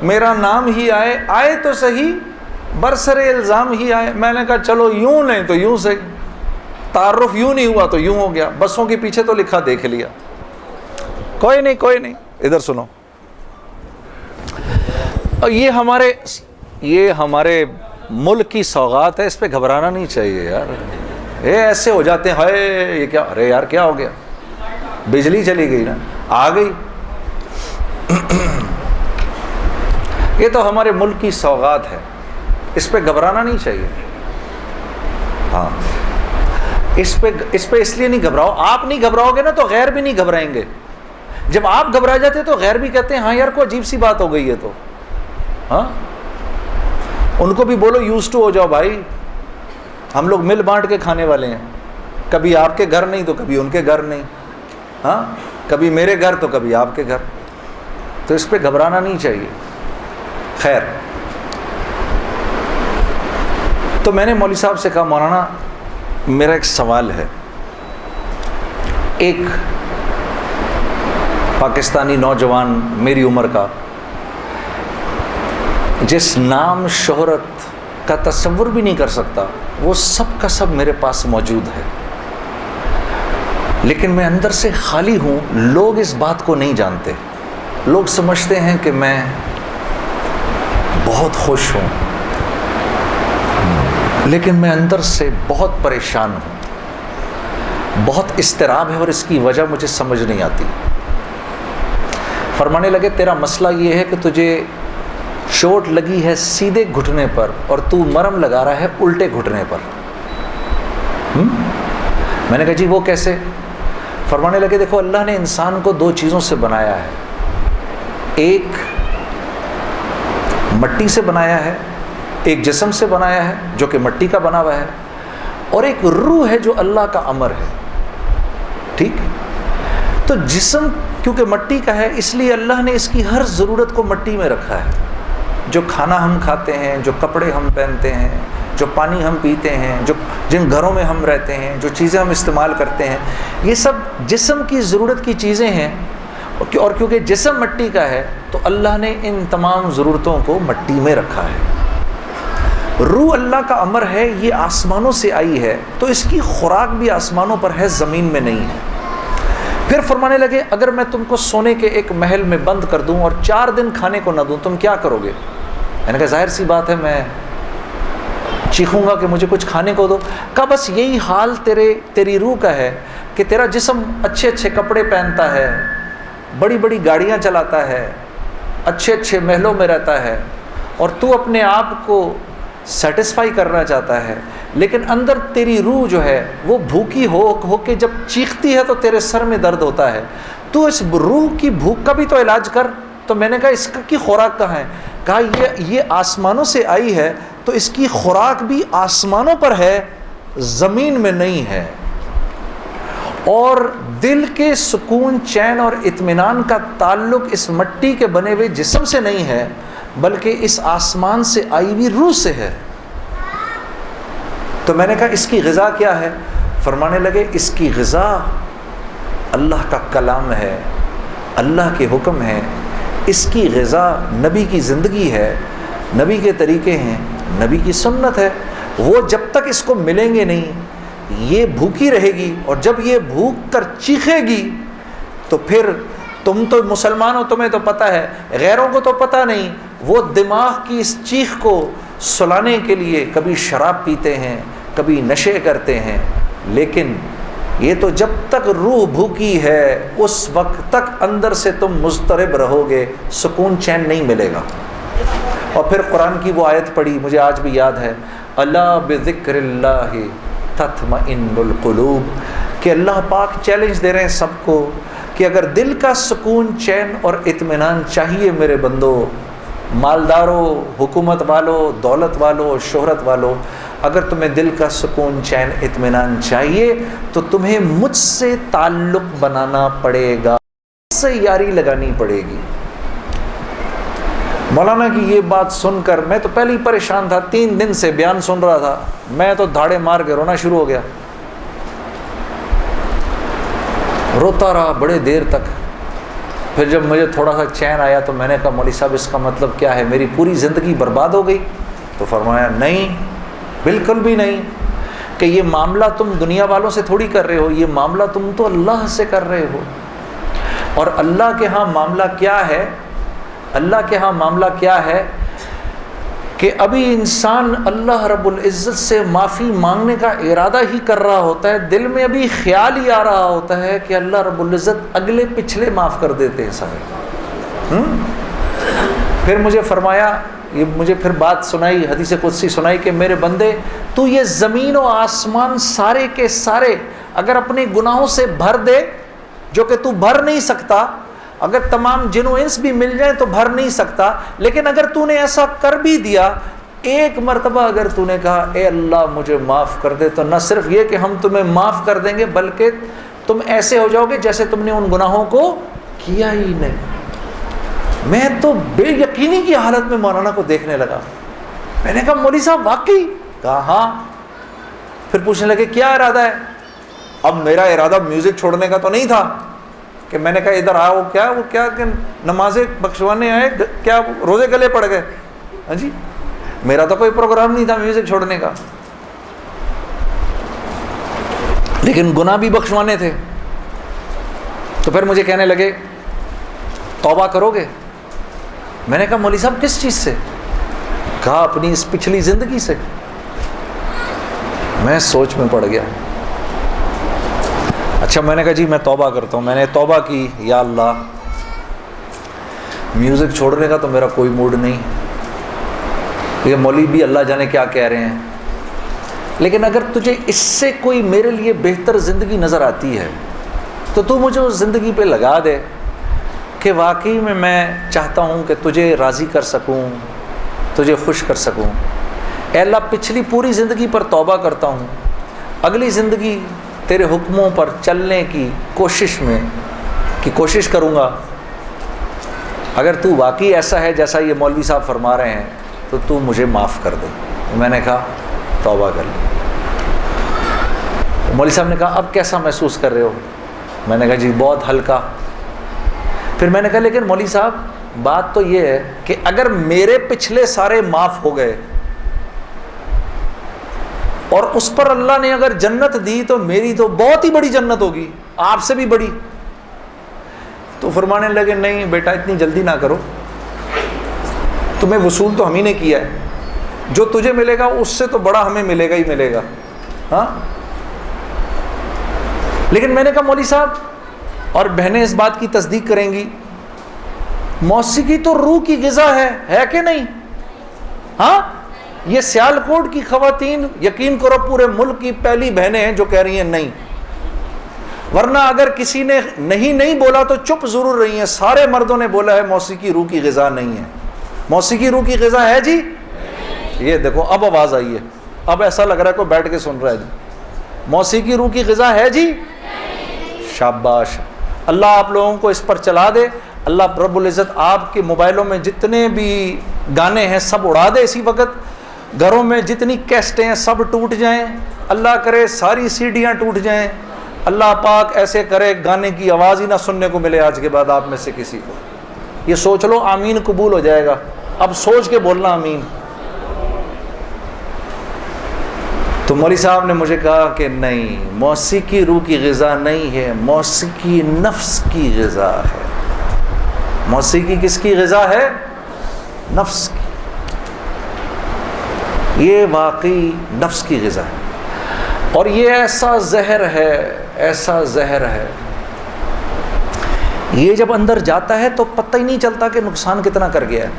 میرا نام ہی آئے، آئے تو صحیح برسر الزام ہی آئے. میں نے کہا چلو یوں نہیں تو یوں سے، تعارف یوں نہیں ہوا تو یوں ہو گیا، بسوں کے پیچھے تو لکھا دیکھ لیا. کوئی نہیں. ادھر سنو، اور یہ ہمارے ملک کی سوغات ہے، اس پہ گھبرانا نہیں چاہیے یار. یہ ایسے ہو جاتے ہیں ہائے یہ کیا، ارے یار کیا ہو گیا، بجلی چلی گئی نا، آ گئی. یہ تو ہمارے ملک کی سوغات ہے، اس پہ گھبرانا نہیں چاہیے. ہاں اس پہ اس لیے نہیں گھبراؤ، آپ نہیں گھبراؤ گے نا تو غیر بھی نہیں گھبرائیں گے. جب آپ گھبرا جاتے تو غیر بھی کہتے ہیں ہاں یار کوئی عجیب سی بات ہو گئی ہے. تو ہاں ان کو بھی بولو یوز ٹو ہو جاؤ بھائی، ہم لوگ مل بانٹ کے کھانے والے ہیں، کبھی آپ کے گھر نہیں تو کبھی ان کے گھر نہیں. ہاں کبھی میرے گھر تو کبھی آپ کے گھر، تو اس پہ گھبرانا نہیں چاہیے۔ خیر، تو میں نے مولوی صاحب سے کہا مولانا میرا ایک سوال ہے، ایک پاکستانی نوجوان میری عمر کا جس نام شہرت کا تصور بھی نہیں کر سکتا، وہ سب کا سب میرے پاس موجود ہے، لیکن میں اندر سے خالی ہوں۔ لوگ اس بات کو نہیں جانتے، لوگ سمجھتے ہیں کہ میں بہت خوش ہوں، لیکن میں اندر سے بہت پریشان ہوں، بہت اضطراب ہے، اور اس کی وجہ مجھے سمجھ نہیں آتی۔ فرمانے لگے تیرا مسئلہ یہ ہے کہ تجھے چوٹ لگی ہے سیدھے گھٹنے پر اور تو مرہم لگا رہا ہے الٹے گھٹنے پر۔ میں نے کہا جی وہ کیسے؟ فرمانے لگے دیکھو اللہ نے انسان کو دو چیزوں سے بنایا ہے، ایک مٹی سے بنایا ہے، ایک جسم سے بنایا ہے جو کہ مٹی کا بنا ہوا ہے، اور ایک روح ہے جو اللہ کا امر ہے۔ ٹھیک؟ تو جسم کیونکہ مٹی کا ہے اس لیے اللہ نے اس کی ہر ضرورت کو مٹی میں رکھا ہے۔ جو کھانا ہم کھاتے ہیں، جو کپڑے ہم پہنتے ہیں، جو پانی ہم پیتے ہیں، جن گھروں میں ہم رہتے ہیں، جو چیزیں ہم استعمال کرتے ہیں، یہ سب جسم کی ضرورت کی چیزیں ہیں، اور کیونکہ جسم مٹی کا ہے تو اللہ نے ان تمام ضرورتوں کو مٹی میں رکھا ہے۔ روح اللہ کا امر ہے، یہ آسمانوں سے آئی ہے تو اس کی خوراک بھی آسمانوں پر ہے، زمین میں نہیں ہے۔ پھر فرمانے لگے اگر میں تم کو سونے کے ایک محل میں بند کر دوں اور 4 دن کھانے کو نہ دوں تم کیا کرو گے؟ میں نے کہا ظاہر سی بات ہے میں چیخوں گا کہ مجھے کچھ کھانے کو دو۔ کہا بس یہی حال تیری روح کا ہے کہ تیرا جسم اچھے اچھے کپڑے پہنتا ہے، بڑی بڑی گاڑیاں چلاتا ہے، اچھے اچھے محلوں میں رہتا ہے، اور تو اپنے آپ کو سیٹسفائی کرنا چاہتا ہے، لیکن اندر تیری روح جو ہے وہ بھوکی ہو کے جب چیختی ہے تو تیرے سر میں درد ہوتا ہے، تو اس روح کی بھوک کا بھی تو علاج کر۔ تو میں نے کہا اس کی خوراک کہاں ہے؟ کہا یہ آسمانوں سے آئی ہے تو اس کی خوراک بھی آسمانوں پر ہے، زمین میں نہیں ہے۔ اور دل کے سکون، چین اور اطمینان کا تعلق اس مٹی کے بنے ہوئے جسم سے نہیں ہے بلکہ اس آسمان سے آئی ہوئی روح سے ہے۔ تو میں نے کہا اس کی غذا کیا ہے؟ فرمانے لگے اس کی غذا اللہ کا کلام ہے، اللہ کے حکم ہے، اس کی غذا نبی کی زندگی ہے، نبی کے طریقے ہیں، نبی کی سنت ہے۔ وہ جب تک اس کو ملیں گے نہیں یہ بھوکی رہے گی، اور جب یہ بھوک کر چیخے گی تو پھر تم تو مسلمان ہو، تمہیں تو پتہ ہے، غیروں کو تو پتہ نہیں، وہ دماغ کی اس چیخ کو سلانے کے لیے کبھی شراب پیتے ہیں، کبھی نشے کرتے ہیں، لیکن یہ تو جب تک روح بھوکی ہے اس وقت تک اندر سے تم مضطرب رہو گے، سکون چین نہیں ملے گا۔ اور پھر قرآن کی وہ آیت پڑھی مجھے آج بھی یاد ہے، الا بذکر اللہ تطمئن القلوب، کہ اللہ پاک چیلنج دے رہے ہیں سب کو کہ اگر دل کا سکون، چین اور اطمینان چاہیے میرے بندو، مالداروں، حکومت والوں، دولت والوں، شہرت والوں، اگر تمہیں دل کا سکون، چین، اطمینان چاہیے تو تمہیں مجھ سے تعلق بنانا پڑے گا، مجھ سے یاری لگانی پڑے گی۔ مولانا کی یہ بات سن کر میں تو پہلے ہی پریشان تھا، 3 دن سے بیان سن رہا تھا، میں تو دھاڑے مار کے رونا شروع ہو گیا، روتا رہا بڑے دیر تک۔ پھر جب مجھے تھوڑا سا چین آیا تو میں نے کہا مولوی صاحب اس کا مطلب کیا ہے، میری پوری زندگی برباد ہو گئی؟ تو فرمایا نہیں، بالکل بھی نہیں، کہ یہ معاملہ تم دنیا والوں سے تھوڑی کر رہے ہو، یہ معاملہ تم تو اللہ سے کر رہے ہو۔ اور اللہ کے ہاں معاملہ کیا ہے؟ اللہ کے ہاں معاملہ کیا ہے کہ ابھی انسان اللہ رب العزت سے معافی مانگنے کا ارادہ ہی کر رہا ہوتا ہے، دل میں ابھی خیال ہی آ رہا ہوتا ہے کہ اللہ رب العزت اگلے پچھلے معاف کر دیتے ہیں سارے۔ پھر مجھے فرمایا، یہ مجھے پھر بات سنائی، حدیث قدسی سنائی کہ میرے بندے تو یہ زمین و آسمان سارے کے سارے اگر اپنے گناہوں سے بھر دے، جو کہ تو بھر نہیں سکتا، اگر تمام جن و انس بھی مل جائیں تو بھر نہیں سکتا، لیکن اگر تو نے ایسا کر بھی دیا، ایک مرتبہ اگر تو نے کہا اے اللہ مجھے معاف کر دے، تو نہ صرف یہ کہ ہم تمہیں معاف کر دیں گے بلکہ تم ایسے ہو جاؤ گے جیسے تم نے ان گناہوں کو کیا ہی نہیں. میں تو بے یقینی کی حالت میں مولانا کو دیکھنے لگا. میں نے کہا مولوی صاحب واقعی؟ کہا ہاں. پھر پوچھنے لگے کیا ارادہ ہے؟ اب میرا ارادہ میوزک چھوڑنے کا تو نہیں تھا کہ میں نے کہا ادھر آؤ. وہ کیا کہ نمازیں بخشوانے آئے کیا روزے گلے پڑ گئے؟ ہاں جی, میرا تو کوئی پروگرام نہیں تھا میوزک چھوڑنے کا, لیکن گناہ بھی بخشوانے تھے. تو پھر مجھے کہنے لگے توبہ کرو گے؟ میں نے کہا مولوی صاحب کس چیز سے؟ کہا اپنی اس پچھلی زندگی سے. میں سوچ میں پڑ گیا. اچھا, میں نے کہا جی میں توبہ کرتا ہوں. میں نے توبہ کی, یا اللہ میوزک چھوڑنے کا تو میرا کوئی موڈ نہیں, یہ مولوی بھی اللہ جانے کیا کہہ رہے ہیں, لیکن اگر تجھے اس سے کوئی میرے لیے بہتر زندگی نظر آتی ہے تو تو مجھے اس زندگی پہ لگا دے کہ واقعی میں چاہتا ہوں کہ تجھے راضی کر سکوں, تجھے خوش کر سکوں. اے اللہ پچھلی پوری زندگی پر توبہ کرتا ہوں, اگلی زندگی تیرے حکموں پر چلنے کی کوشش کروں گا. اگر تو واقعی ایسا ہے جیسا یہ مولوی صاحب فرما رہے ہیں تو تو مجھے معاف کر دے. میں نے کہا توبہ کر لی. مولوی صاحب نے کہا اب کیسا محسوس کر رہے ہو؟ میں نے کہا جی بہت ہلکا. پھر میں نے کہا لیکن مولوی صاحب بات تو یہ ہے کہ اگر میرے پچھلے سارے معاف ہو گئے اور اس پر اللہ نے اگر جنت دی تو میری تو بہت ہی بڑی جنت ہوگی, آپ سے بھی بڑی. تو فرمانے لگے نہیں بیٹا اتنی جلدی نہ کرو, تمہیں وصول تو ہم ہی نے کیا ہے, جو تجھے ملے گا اس سے تو بڑا ہمیں ملے گا ہی ملے گا. ہاں, لیکن میں نے کہا مولوی صاحب, اور بہنیں اس بات کی تصدیق کریں گی, موسیقی تو روح کی غذا ہے کہ نہیں؟ ہاں, یہ سیالکوٹ کی خواتین یقین کرو پورے ملک کی پہلی بہنیں ہیں جو کہہ رہی ہیں نہیں, ورنہ اگر کسی نے نہیں بولا تو چپ ضرور رہی ہیں. سارے مردوں نے بولا ہے موسیقی روح کی غذا نہیں ہے. موسیقی روح کی غذا ہے جی. یہ دیکھو اب آواز آئی ہے, اب ایسا لگ رہا ہے کوئی بیٹھ کے سن رہا ہے جی. موسیقی روح کی غذا ہے جی. شاباش, اللہ آپ لوگوں کو اس پر چلا دے. اللہ رب العزت آپ کے موبائلوں میں جتنے بھی گانے ہیں سب اڑا دے اسی وقت. گھروں میں جتنی کیسٹیں ہیں سب ٹوٹ جائیں, اللہ کرے ساری سیڈیاں ٹوٹ جائیں. اللہ پاک ایسے کرے گانے کی آواز ہی نہ سننے کو ملے آج کے بعد آپ میں سے کسی کو. یہ سوچ لو, آمین قبول ہو جائے گا. اب سوچ کے بولنا آمین. تو مولوی صاحب نے مجھے کہا کہ نہیں, موسیقی روح کی غذا نہیں ہے, موسیقی نفس کی غذا ہے. موسیقی کس کی غذا ہے؟ نفس کی. یہ واقعی نفس کی غذا ہے, اور یہ ایسا زہر ہے, یہ جب اندر جاتا ہے تو پتہ ہی نہیں چلتا کہ نقصان کتنا کر گیا ہے.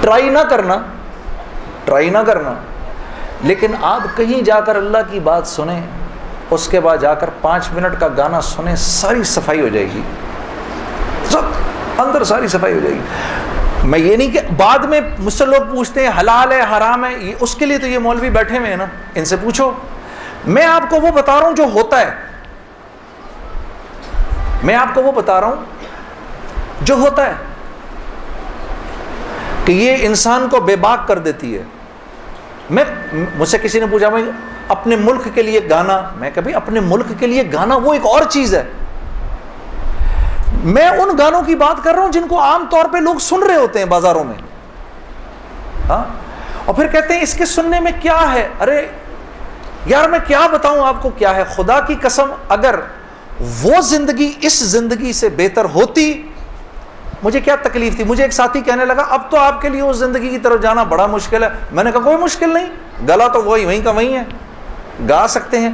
ٹرائی نہ کرنا, لیکن آپ کہیں جا کر اللہ کی بات سنیں, اس کے بعد جا کر 5 منٹ کا گانا سنیں, ساری صفائی ہو جائے گی, سب اندر ساری صفائی ہو جائے گی. میں یہ نہیں کہ بعد میں مجھ سے لوگ پوچھتے ہیں حلال ہے حرام ہے, اس کے لیے تو یہ مولوی بیٹھے ہوئے ہیں نا, ان سے پوچھو. میں آپ کو وہ بتا رہا ہوں جو ہوتا ہے, میں آپ کو وہ بتا رہا ہوں جو ہوتا ہے کہ یہ انسان کو بے باک کر دیتی ہے. مجھ سے کسی نے پوچھا میں اپنے ملک کے لیے گانا, میں کبھی اپنے ملک کے لیے گانا وہ ایک اور چیز ہے. میں ان گانوں کی بات کر رہا ہوں جن کو عام طور پہ لوگ سن رہے ہوتے ہیں بازاروں میں, ہاں, اور پھر کہتے ہیں اس کے سننے میں کیا ہے. ارے یار میں کیا بتاؤں آپ کو کیا ہے. خدا کی قسم اگر وہ زندگی اس زندگی سے بہتر ہوتی, مجھے کیا تکلیف تھی. مجھے ایک ساتھی کہنے لگا اب تو آپ کے لیے اس زندگی کی طرف جانا بڑا مشکل ہے. میں نے کہا کوئی مشکل نہیں, گلا تو وہیں کا وہیں ہے, گا سکتے ہیں,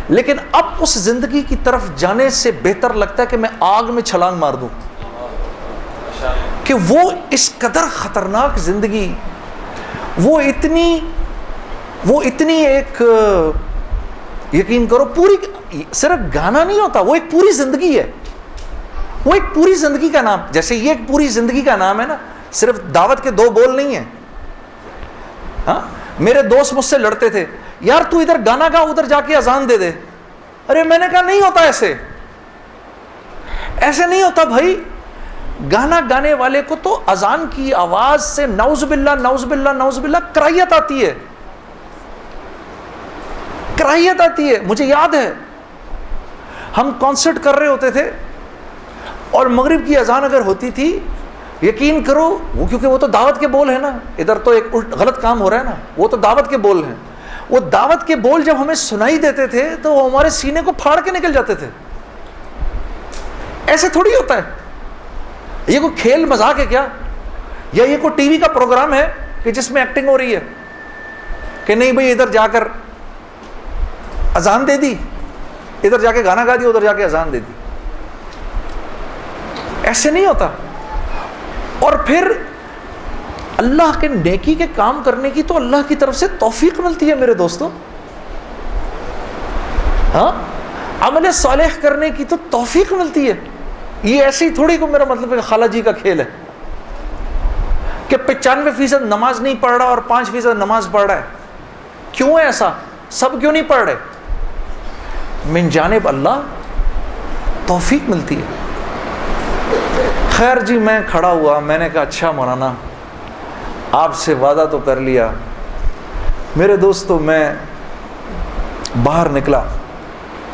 لیکن اب اس زندگی کی طرف جانے سے بہتر لگتا ہے کہ میں آگ میں چھلانگ مار دوں, کہ وہ اس قدر خطرناک زندگی, وہ اتنی ایک, یقین کرو پوری صرف گانا نہیں ہوتا, وہ ایک پوری زندگی ہے. وہ ایک پوری زندگی کا نام, جیسے یہ ایک پوری زندگی کا نام ہے نا, صرف دعوت کے 2 بول نہیں ہیں. ہاں, میرے دوست مجھ سے لڑتے تھے, یار تو ادھر گانا گا ادھر جا کے اذان دے دے. ارے میں نے کہا نہیں ہوتا ایسے، ایسے نہیں ہوتا بھائی. گانا گانے والے کو تو اذان کی آواز سے نعوذ باللہ نعوذ باللہ نعوذ باللہ کراہیت آتی ہے، کراہیت آتی ہے. مجھے یاد ہے ہم کانسرٹ کر رہے ہوتے تھے اور مغرب کی اذان اگر ہوتی تھی، یقین کرو وہ کیونکہ وہ تو دعوت کے بول ہیں نا، ادھر تو ایک غلط کام ہو رہا ہے نا، وہ تو دعوت کے بول ہیں. وہ دعوت کے بول جب ہمیں سنائی دیتے تھے تو وہ ہمارے سینے کو پھاڑ کے نکل جاتے تھے. ایسے تھوڑی ہوتا ہے، یہ کوئی کھیل مذاق ہے کیا؟ یا یہ کوئی ٹی وی کا پروگرام ہے کہ جس میں ایکٹنگ ہو رہی ہے کہ نہیں بھئی ادھر جا کر اذان دے دی، ادھر جا کے گانا گا دی، ادھر جا کے اذان دے دی. ایسے نہیں ہوتا. اور پھر اللہ کے نیکی کے کام کرنے کی تو اللہ کی طرف سے توفیق ملتی ہے میرے دوستوں. ہاں، عمل صالح کرنے کی تو توفیق ملتی ہے. یہ ایسی تھوڑی کو میرا مطلب ہے خالہ جی کا کھیل ہے کہ 95% نماز نہیں پڑھ رہا اور 5% نماز پڑھ رہا ہے. کیوں ہے ایسا؟ سب کیوں نہیں پڑھ رہے؟ من جانب اللہ توفیق ملتی ہے. خیر جی میں کھڑا ہوا، میں نے کہا اچھا مولانا آپ سے وعدہ تو کر لیا. میرے دوستو میں باہر نکلا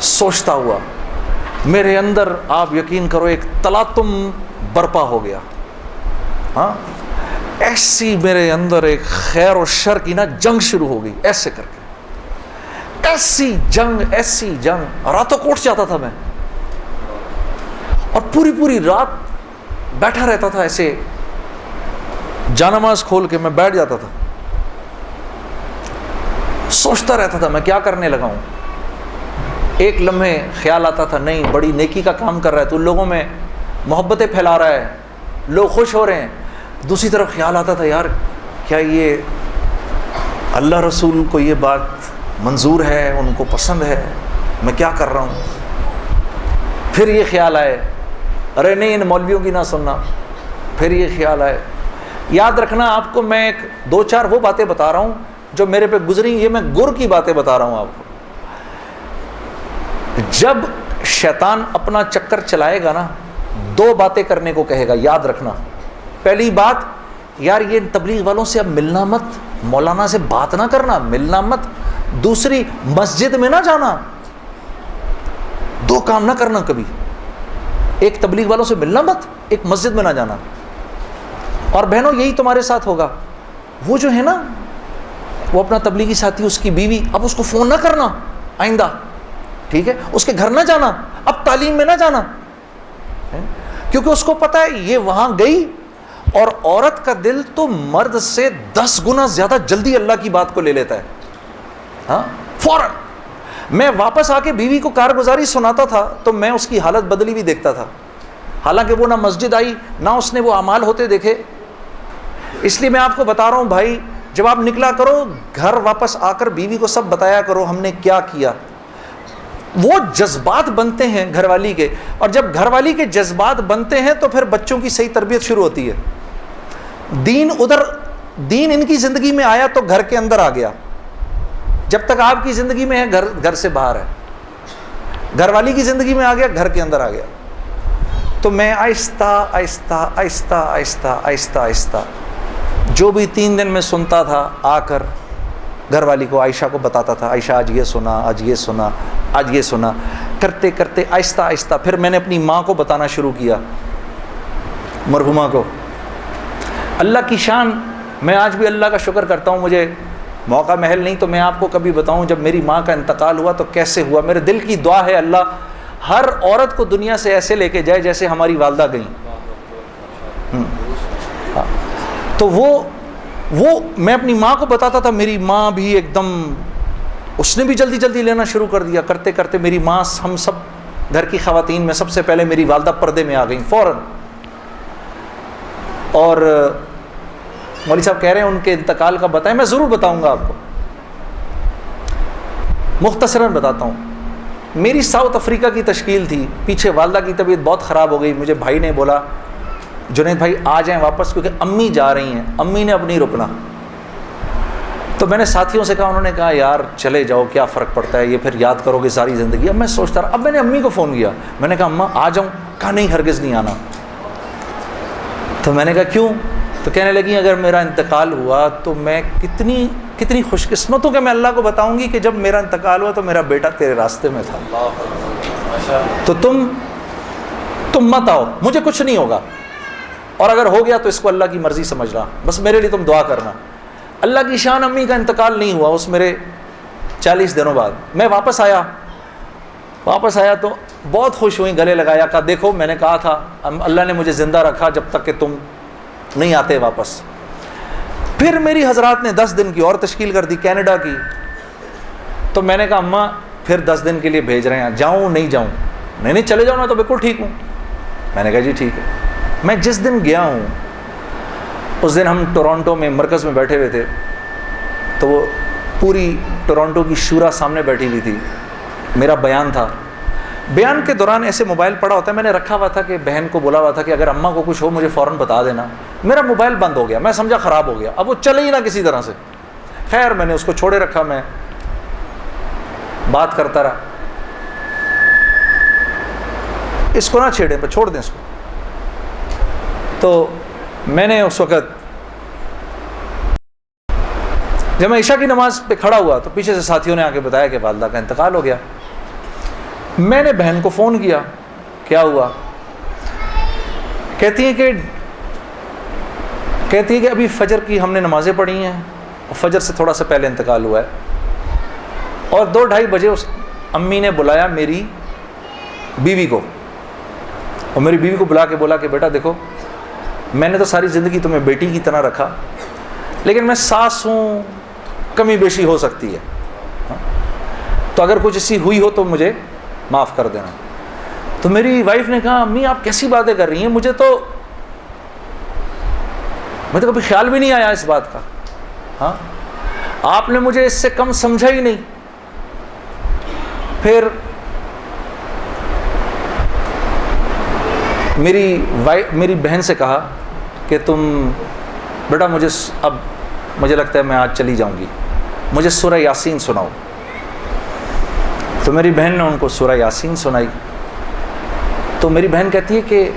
سوچتا ہوا، میرے اندر آپ یقین کرو ایک تلاطم برپا ہو گیا. ہاں، ایسی میرے اندر ایک خیر و شر کی نا جنگ شروع ہو گئی، ایسے کر کے ایسی جنگ راتوں کو اٹھ جاتا تھا میں، اور پوری رات بیٹھا رہتا تھا ایسے، جانماز کھول کے میں بیٹھ جاتا تھا، سوچتا رہتا تھا میں کیا کرنے لگا ہوں. ایک لمحے خیال آتا تھا نہیں بڑی نیکی کا کام کر رہا ہے تو لوگوں میں محبتیں پھیلا رہا ہے، لوگ خوش ہو رہے ہیں. دوسری طرف خیال آتا تھا یار کیا یہ اللہ رسول کو یہ بات منظور ہے، ان کو پسند ہے، میں کیا کر رہا ہوں. پھر یہ خیال آئے ارے نہیں ان مولویوں کی نہ سننا. پھر یہ خیال آئے. یاد رکھنا آپ کو میں ایک 2-4 وہ باتیں بتا رہا ہوں جو میرے پہ گزری، یہ میں گر کی باتیں بتا رہا ہوں آپ کو. جب شیطان اپنا چکر چلائے گا نا 2 باتیں کرنے کو کہے گا، یاد رکھنا. پہلی بات یار یہ تبلیغ والوں سے اب ملنا مت، مولانا سے بات نہ کرنا، ملنا مت. دوسری مسجد میں نہ جانا. 2 کام نہ کرنا کبھی، ایک تبلیغ والوں سے ملنا مت، ایک مسجد میں نہ جانا. اور بہنوں یہی تمہارے ساتھ ہوگا. وہ جو ہے نا وہ اپنا تبلیغی ساتھی اس کی بیوی، اب اس کو فون نہ کرنا آئندہ، ٹھیک ہے، اس کے گھر نہ جانا، اب تعلیم میں نہ جانا، کیونکہ اس کو پتا ہے یہ وہاں گئی اور عورت کا دل تو مرد سے 10 گنا زیادہ جلدی اللہ کی بات کو لے لیتا ہے. ہاں فوراً. میں واپس آ کے بیوی کو کارگزاری سناتا تھا تو میں اس کی حالت بدلی ہوئی دیکھتا تھا، حالانکہ وہ نہ مسجد آئی نہ اس نے وہ اعمال ہوتے دیکھے. اس لیے میں آپ کو بتا رہا ہوں بھائی جب آپ نکلا کرو گھر واپس آ کر بیوی کو سب بتایا کرو ہم نے کیا کیا. وہ جذبات بنتے ہیں گھر والی کے، اور جب گھر والی کے جذبات بنتے ہیں تو پھر بچوں کی صحیح تربیت شروع ہوتی ہے. دین ان کی زندگی میں آیا تو گھر کے اندر آ گیا. جب تک آپ کی زندگی میں ہے گھر سے باہر ہے. گھر والی کی زندگی میں آ گیا، گھر کے اندر آ گیا. تو میں آہستہ آہستہ آہستہ آہستہ آہستہ آہستہ جو بھی 3 دن میں سنتا تھا آ کر گھر والی کو عائشہ کو بتاتا تھا، عائشہ آج یہ سنا، آج یہ سنا، آج یہ سنا. کرتے کرتے آہستہ آہستہ پھر میں نے اپنی ماں کو بتانا شروع کیا، مرحومہ کو. اللہ کی شان، میں آج بھی اللہ کا شکر کرتا ہوں، مجھے موقع محل نہیں تو میں آپ کو کبھی بتاؤں جب میری ماں کا انتقال ہوا تو کیسے ہوا. میرے دل کی دعا ہے اللہ ہر عورت کو دنیا سے ایسے لے کے جائے جیسے ہماری والدہ گئیں. تو وہ میں اپنی ماں کو بتاتا تھا، میری ماں بھی ایک دم اس نے بھی جلدی جلدی لینا شروع کر دیا. کرتے کرتے میری ماں، ہم سب گھر کی خواتین میں سب سے پہلے میری والدہ پردے میں آ گئیں فوراً. اور مولوی صاحب کہہ رہے ہیں ان کے انتقال کا بتائیں، میں ضرور بتاؤں گا آپ کو، مختصراً بتاتا ہوں. میری ساؤتھ افریقہ کی تشکیل تھی، پیچھے والدہ کی طبیعت بہت خراب ہو گئی. مجھے بھائی نے بولا جنید بھائی آ جائیں واپس کیونکہ امی جا رہی ہیں، امی نے اب نہیں رکنا. تو میں نے ساتھیوں سے کہا, انہوں نے کہا یار چلے جاؤ, کیا فرق پڑتا ہے, یہ پھر یاد کرو گے ساری زندگی. اب میں سوچتا رہا, اب میں نے امی کو فون کیا, میں نے کہا اماں آ جاؤں, کہا نہیں ہرگز نہیں آنا. تو میں نے کہا کیوں؟ تو کہنے لگی اگر میرا انتقال ہوا تو میں کتنی خوش قسمت ہوں کہ میں اللہ کو بتاؤں گی کہ جب میرا انتقال ہوا تو میرا بیٹا تیرے راستے میں تھا, تو تم مت آؤ, مجھے کچھ نہیں ہوگا, اور اگر ہو گیا تو اس کو اللہ کی مرضی سمجھ رہا, بس میرے لیے تم دعا کرنا. اللہ کی شان, امی کا انتقال نہیں ہوا اس میرے 40 دنوں بعد. میں واپس آیا تو بہت خوش ہوئی, گلے لگایا, کہا دیکھو میں نے کہا تھا اللہ نے مجھے زندہ رکھا جب تک کہ تم نہیں آتے واپس. پھر میری حضرات نے 10 دن کی اور تشکیل کر دی کینیڈا کی. تو میں نے کہا اماں پھر 10 دن کے لیے بھیج رہے ہیں, جاؤں نہیں جاؤں؟ نہیں چلے جاؤ, میں تو بالکل ٹھیک ہوں. میں نے کہا جی ٹھیک ہے. میں جس دن گیا ہوں اس دن ہم ٹورانٹو میں مرکز میں بیٹھے ہوئے تھے, تو وہ پوری ٹورانٹو کی شورا سامنے بیٹھی ہوئی تھی, میرا بیان تھا. بیان کے دوران ایسے موبائل پڑا ہوتا ہے, میں نے رکھا ہوا تھا کہ بہن کو بولا ہوا تھا کہ اگر اماں کو کچھ ہو مجھے فوراً بتا دینا. میرا موبائل بند ہو گیا, میں سمجھا خراب ہو گیا, اب وہ چلے ہی نہ کسی طرح سے. خیر میں نے اس کو چھوڑے رکھا, میں بات کرتا رہا. اس کو نہ چھیڑیں, پہ چھوڑ دیں اس کو. تو میں نے اس وقت جب میں عشاء کی نماز پہ کھڑا ہوا تو پیچھے سے ساتھیوں نے آ کے بتایا کہ والدہ کا انتقال ہو گیا. میں نے بہن کو فون کیا, کیا ہوا؟ کہتی ہے کہ ابھی فجر کی ہم نے نمازیں پڑھی ہیں, اور فجر سے تھوڑا سا پہلے انتقال ہوا ہے, اور 2-2:30 بجے اس امی نے بلایا میری بیوی کو, اور میری بیوی کو بلا کے بولا کہ بیٹا دیکھو میں نے تو ساری زندگی تمہیں بیٹی کی طرح رکھا, لیکن میں ساس ہوں, کمی بیشی ہو سکتی ہے, تو اگر کچھ ایسی ہوئی ہو تو مجھے معاف کر دینا. تو میری وائف نے کہا امی آپ کیسی باتیں کر رہی ہیں, مجھے تو کبھی خیال بھی نہیں آیا اس بات کا. ہاں آپ نے مجھے اس سے کم سمجھا ہی نہیں. پھر میری بہن سے کہا کہ تم بیٹا مجھے لگتا ہے میں آج چلی جاؤں گی, مجھے سورہ یاسین سناؤ. تو میری بہن نے ان کو سورہ یاسین سنائی. تو میری بہن کہتی ہے کہ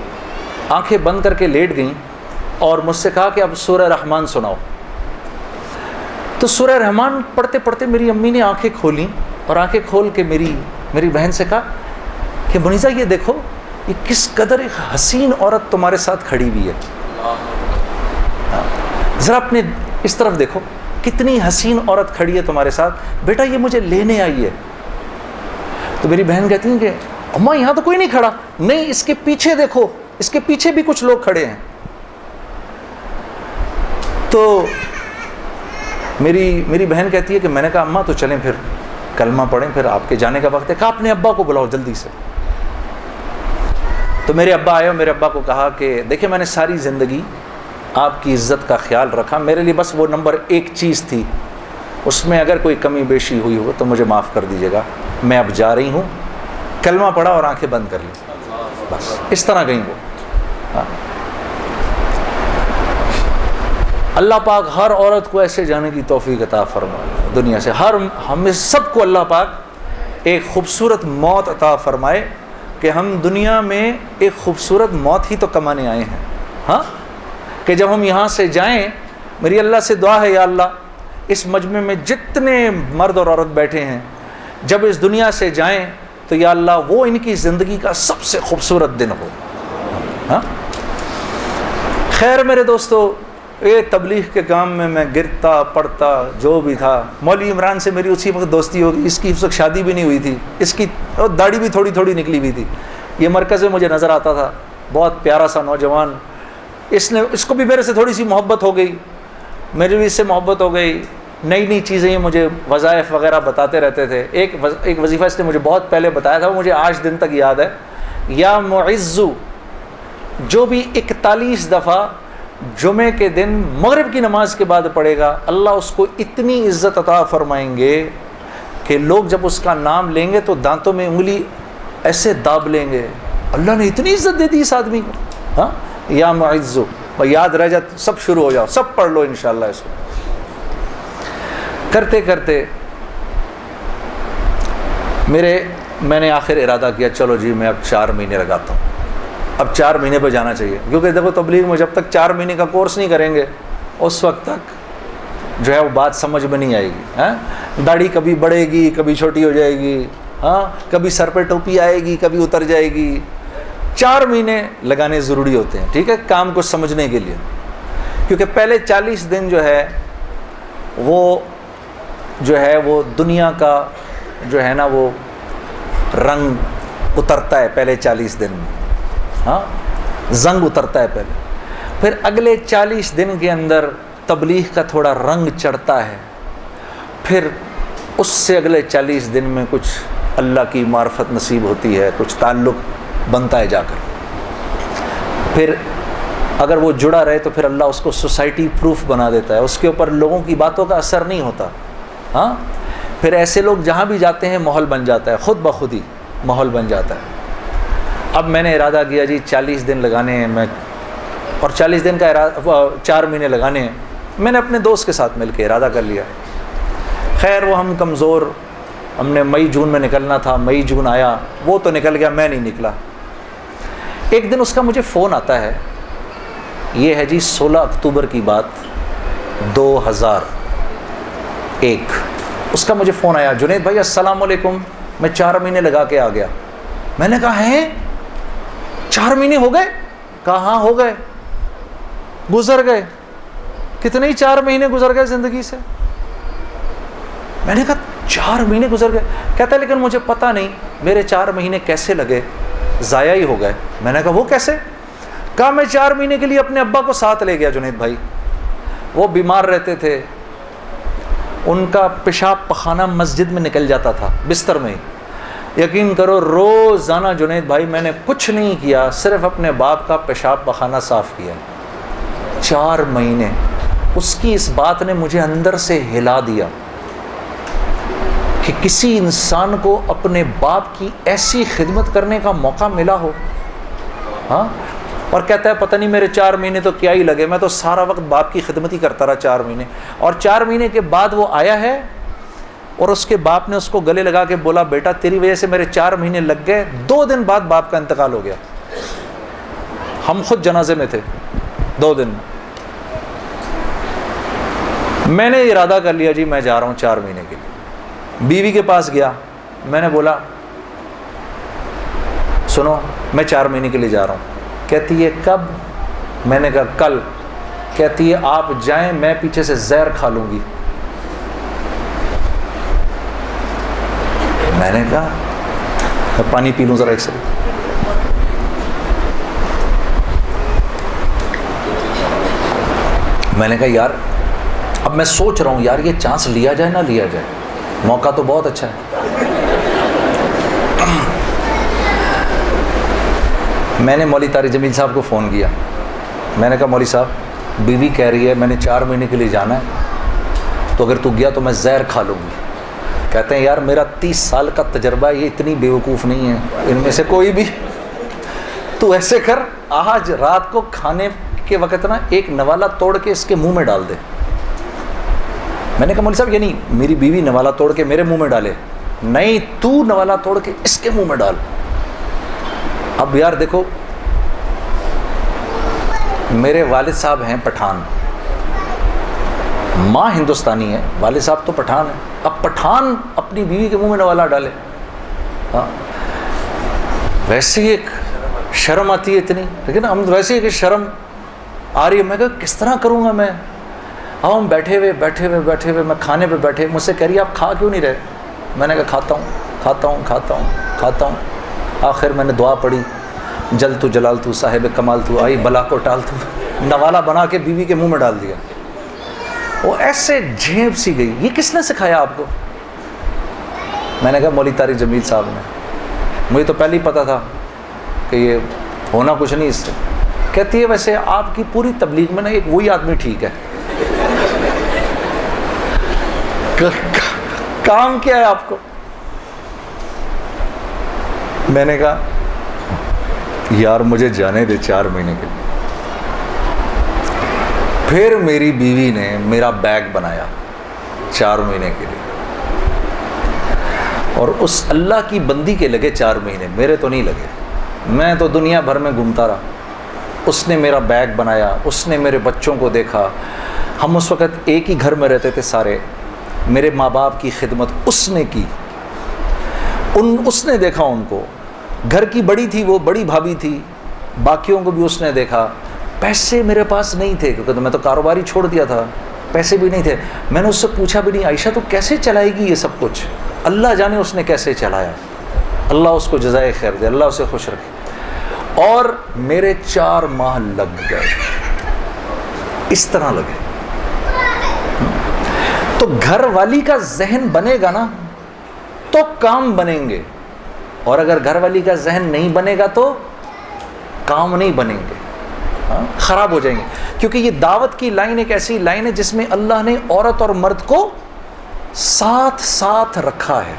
آنکھیں بند کر کے لیٹ گئیں اور مجھ سے کہا کہ اب سورہ رحمان سناؤ. تو سورہ رحمان پڑھتے پڑھتے میری امی نے آنکھیں کھولیں, اور آنکھیں کھول کے میری بہن سے کہا کہ منیزہ یہ دیکھو یہ کس قدر ایک حسین عورت تمہارے ساتھ کھڑی ہوئی ہے, ذرا اپنے اس طرف دیکھو کتنی حسین عورت کھڑی ہے تمہارے ساتھ, بیٹا یہ مجھے لینے آئی ہے. تو میری بہن کہتی ہیں کہ اماں یہاں تو کوئی نہیں کھڑا. نہیں, اس کے پیچھے دیکھو, اس کے پیچھے بھی کچھ لوگ کھڑے ہیں. تو میری بہن کہتی ہے کہ میں نے کہا اماں تو چلیں پھر کلمہ پڑھیں, پھر آپ کے جانے کا وقت ہے. کہا اپنے ابا کو بلاؤ جلدی سے. تو میرے ابا آئے اور میرے ابا کو کہا کہ دیکھیں میں نے ساری زندگی آپ کی عزت کا خیال رکھا, میرے لیے بس وہ نمبر 1 چیز تھی, اس میں اگر کوئی کمی بیشی ہوئی ہو تو مجھے معاف کر دیجیے گا. میں اب جا رہی ہوں. کلمہ پڑھا اور آنکھیں بند کر لی, بس اس طرح گئیں وہ. اللہ پاک ہر عورت کو ایسے جانے کی توفیق عطا فرمائے دنیا سے. ہمیں سب کو اللہ پاک ایک خوبصورت موت عطا فرمائے کہ ہم دنیا میں ایک خوبصورت موت ہی تو کمانے آئے ہیں. ہاں کہ جب ہم یہاں سے جائیں, میری اللہ سے دعا ہے یا اللہ اس مجمع میں جتنے مرد اور عورت بیٹھے ہیں جب اس دنیا سے جائیں تو یا اللہ وہ ان کی زندگی کا سب سے خوبصورت دن ہو. ہاں خیر میرے دوستو, یہ تبلیغ کے کام میں میں گرتا پڑتا جو بھی تھا. مولوی عمران سے میری اسی وقت دوستی ہوگی, اس کی اس وقت شادی بھی نہیں ہوئی تھی, اس کی داڑھی بھی تھوڑی تھوڑی نکلی ہوئی تھی. یہ مرکز میں مجھے نظر آتا تھا, بہت پیارا سا نوجوان. اس کو بھی میرے سے تھوڑی سی محبت ہو گئی, میری بھی اس سے محبت ہو گئی. نئی چیزیں یہ مجھے وظائف وغیرہ بتاتے رہتے تھے. ایک وظیفہ اس نے مجھے بہت پہلے بتایا تھا, وہ مجھے آج دن تک یاد ہے. یا معزو, جو بھی 41 دفعہ جمعے کے دن مغرب کی نماز کے بعد پڑھے گا, اللہ اس کو اتنی عزت عطا فرمائیں گے کہ لوگ جب اس کا نام لیں گے تو دانتوں میں انگلی ایسے داب لیں گے. اللہ نے اتنی عزت دے دی اس آدمی کو. ہاں یا معزو, یاد رہ جائے, سب شروع ہو جاؤ, سب پڑھ لو انشاءاللہ اس کو. کرتے کرتے میں نے آخر ارادہ کیا چلو جی میں اب 4 مہینے لگاتا ہوں، اب 4 مہینے پہ جانا چاہیے، کیونکہ دیکھو تبلیغ میں جب تک 4 مہینے کا کورس نہیں کریں گے اس وقت تک جو ہے وہ بات سمجھ میں نہیں آئے گی۔ داڑھی کبھی بڑھے گی، کبھی چھوٹی ہو جائے گی، کبھی سر پہ ٹوپی آئے گی، کبھی اتر جائے گی۔ 4 مہینے لگانے ضروری ہوتے ہیں، ٹھیک ہے، کام کو سمجھنے کے لیے، کیونکہ پہلے 40 دن جو ہے وہ دنیا کا جو ہے نا وہ رنگ اترتا ہے پہلے 40 دن میں، زنگ اترتا ہے پہلے، پھر اگلے 40 دن کے اندر تبلیغ کا تھوڑا رنگ چڑھتا ہے، پھر اس سے اگلے 40 دن میں کچھ اللہ کی معرفت نصیب ہوتی ہے، کچھ تعلق بنتا ہے جا کر، پھر اگر وہ جڑا رہے تو پھر اللہ اس کو سوسائٹی پروف بنا دیتا ہے، اس کے اوپر لوگوں کی باتوں کا اثر نہیں ہوتا، پھر ایسے لوگ جہاں بھی جاتے ہیں ماحول بن جاتا ہے، خود بخود ہی ماحول بن جاتا ہے۔ اب میں نے ارادہ کیا جی 40 دن لگانے ہیں، اور 40 دن کا 4 مہینے لگانے ہیں، میں نے اپنے دوست کے ساتھ مل کے ارادہ کر لیا۔ خیر وہ ہم کمزور، ہم نے مئی جون میں نکلنا تھا، مئی جون آیا، وہ تو نکل گیا، میں نہیں نکلا۔ ایک دن اس کا مجھے فون آتا ہے، یہ ہے جی 16 اکتوبر کی بات 2001، اس کا مجھے فون آیا، جنید بھائی السلام علیکم، میں 4 مہینے لگا کے آ گیا۔ میں نے کہا ہیں 4 مہینے ہو گئے؟ کہا ہاں ہو گئے، گزر گئے، کتنے ہی 4 مہینے گزر گئے زندگی سے۔ میں نے کہا 4 مہینے گزر گئے؟ کہتا ہے لیکن مجھے پتہ نہیں میرے 4 مہینے کیسے لگے، ضائع ہی ہو گئے۔ میں نے کہا وہ کیسے؟ کہا میں 4 مہینے کے لیے اپنے ابا کو ساتھ لے گیا جنید بھائی، وہ بیمار رہتے تھے، ان کا پیشاب پخانہ مسجد میں نکل جاتا تھا بستر میں ہی، یقین کرو روزانہ جنید بھائی میں نے کچھ نہیں کیا، صرف اپنے باپ کا پیشاب پخانہ صاف کیا۔ 4 مہینے اس کی اس بات نے مجھے اندر سے ہلا دیا کہ کسی انسان کو اپنے باپ کی ایسی خدمت کرنے کا موقع ملا ہو، اور کہتا ہے پتہ نہیں میرے 4 مہینے تو کیا ہی لگے، میں تو سارا وقت باپ کی خدمت ہی کرتا رہا 4 مہینے۔ اور 4 مہینے کے بعد وہ آیا ہے اور اس کے باپ نے اس کو گلے لگا کے بولا بیٹا تیری وجہ سے میرے 4 مہینے لگ گئے۔ 2 دن بعد باپ کا انتقال ہو گیا، ہم خود جنازے میں تھے 2 دن۔ میں نے ارادہ کر لیا جی میں جا رہا ہوں 4 مہینے کے لیے۔ بیوی کے پاس گیا، میں نے بولا سنو میں 4 مہینے کے لیے جا رہا ہوں۔ کہتی ہے کب؟ میں نے کہا کل۔ کہتی ہے آپ جائیں میں پیچھے سے زہر کھا لوں گی۔ میں نے کہا میں پانی پی لوں ذرا ایک سیکنڈ۔ میں نے کہا یار اب میں سوچ رہا ہوں یار یہ چانس لیا جائے نہ لیا جائے، موقع تو بہت اچھا ہے۔ میں نے مولوی طارق جمیل صاحب کو فون کیا، میں نے کہا مولوی صاحب بیوی کہہ رہی ہے میں نے 4 مہینے کے لیے جانا ہے، تو اگر تو گیا تو میں زہر کھا لوں گی۔ کہتے ہیں یار میرا 30 سال کا تجربہ ہے، یہ اتنی بیوقوف نہیں ہے ان میں سے کوئی بھی، تو ایسے کر آج رات کو کھانے کے وقت نا ایک نوالا توڑ کے اس کے منہ میں ڈال دے۔ میں نے کہا مولوی صاحب یہ نہیں میری بیوی نوالا توڑ کے میرے منہ میں ڈالے، نہیں تو نوالا توڑ کے اس کے منہ میں ڈال۔ اب یار دیکھو میرے والد صاحب ہیں پٹھان، ماں ہندوستانی ہے، والد صاحب تو پٹھان ہیں، اب پٹھان اپنی بیوی کے منہ میں نوالا ڈالے، ویسے ہی ایک شرم آتی ہے اتنی، لیکن ہم ویسے ہی کہ شرم آ رہی ہے۔ میں کہا کس طرح کروں گا میں؟ اب ہم بیٹھے ہوئے میں کھانے پہ بیٹھے، مجھ سے کہہ رہی ہے آپ کھا کیوں نہیں رہے؟ میں نے کہا کھاتا ہوں۔ آخر میں نے دعا پڑھی جل تو جلال تو صاحب کمال تو آئی بلا کو ٹال تو، نوالا بنا کے بیوی کے منہ میں ڈال دیا۔ وہ ایسے جھیپ سی گئی، یہ کس نے سکھایا آپ کو؟ میں نے کہا مولوی طارق جمیل صاحب نے، مجھے تو پہلے ہی پتا تھا کہ یہ ہونا کچھ نہیں اس سے۔ کہتی ہے ویسے آپ کی پوری تبلیغ میں نا ایک وہی آدمی ٹھیک ہے، کام کیا ہے آپ کو؟ میں نے کہا یار مجھے جانے دے 4 مہینے کے لیے۔ پھر میری بیوی نے میرا بیگ بنایا 4 مہینے کے لیے. اور اس اللہ کی بندی کے لگے 4 مہینے, میرے تو نہیں لگے. میں تو دنیا بھر میں گھومتا رہا. اس نے میرا بیگ بنایا, اس نے میرے بچوں کو دیکھا. ہم اس وقت ایک ہی گھر میں رہتے تھے سارے. میرے ماں باپ کی خدمت اس نے کی, اس نے دیکھا ان کو. گھر کی بڑی تھی وہ, بڑی بھابھی تھی, باقیوں کو بھی اس نے دیکھا. پیسے میرے پاس نہیں تھے کیونکہ میں تو کاروبار ہی چھوڑ دیا تھا, پیسے بھی نہیں تھے. میں نے اس سے پوچھا بھی نہیں, عائشہ تو کیسے چلائے گی یہ سب کچھ؟ اللہ جانے اس نے کیسے چلایا. اللہ اس کو جزائے خیر دے, اللہ اسے خوش رکھے. اور میرے 4 ماہ لگ گئے, اس طرح لگے. تو گھر والی کا ذہن بنے گا نا تو کام بنیں گے, اور اگر گھر والی کا ذہن نہیں بنے گا تو کام نہیں بنیں گے, خراب ہو جائیں گے. کیونکہ یہ دعوت کی لائن ایک ایسی لائن ہے جس میں اللہ نے عورت اور مرد کو ساتھ ساتھ رکھا ہے.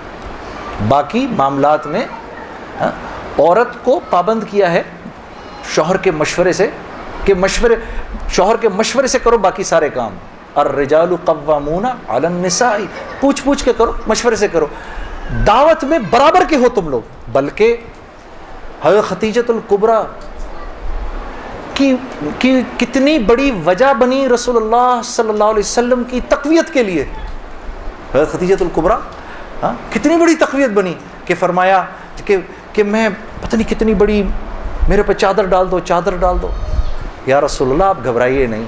باقی معاملات میں عورت کو پابند کیا ہے شوہر کے مشورے سے, کہ شوہر کے مشورے سے کرو باقی سارے کام. الرجال قوامون علی النساء, پوچھ کے کرو, مشورے سے کرو. دعوت میں برابر کے ہو تم لوگ. بلکہ حضرت خدیجۃ الکبریٰ کی کتنی بڑی وجہ بنی رسول اللہ صلی اللہ علیہ وسلم کی تقویت کے لیے. حضرت خدیجۃ الکبریٰ کتنی بڑی تقویت بنی کہ فرمایا کہ میں پتہ نہیں کتنی بڑی, میرے پہ چادر ڈال دو, چادر ڈال دو. یا رسول اللہ آپ گھبرائیے نہیں,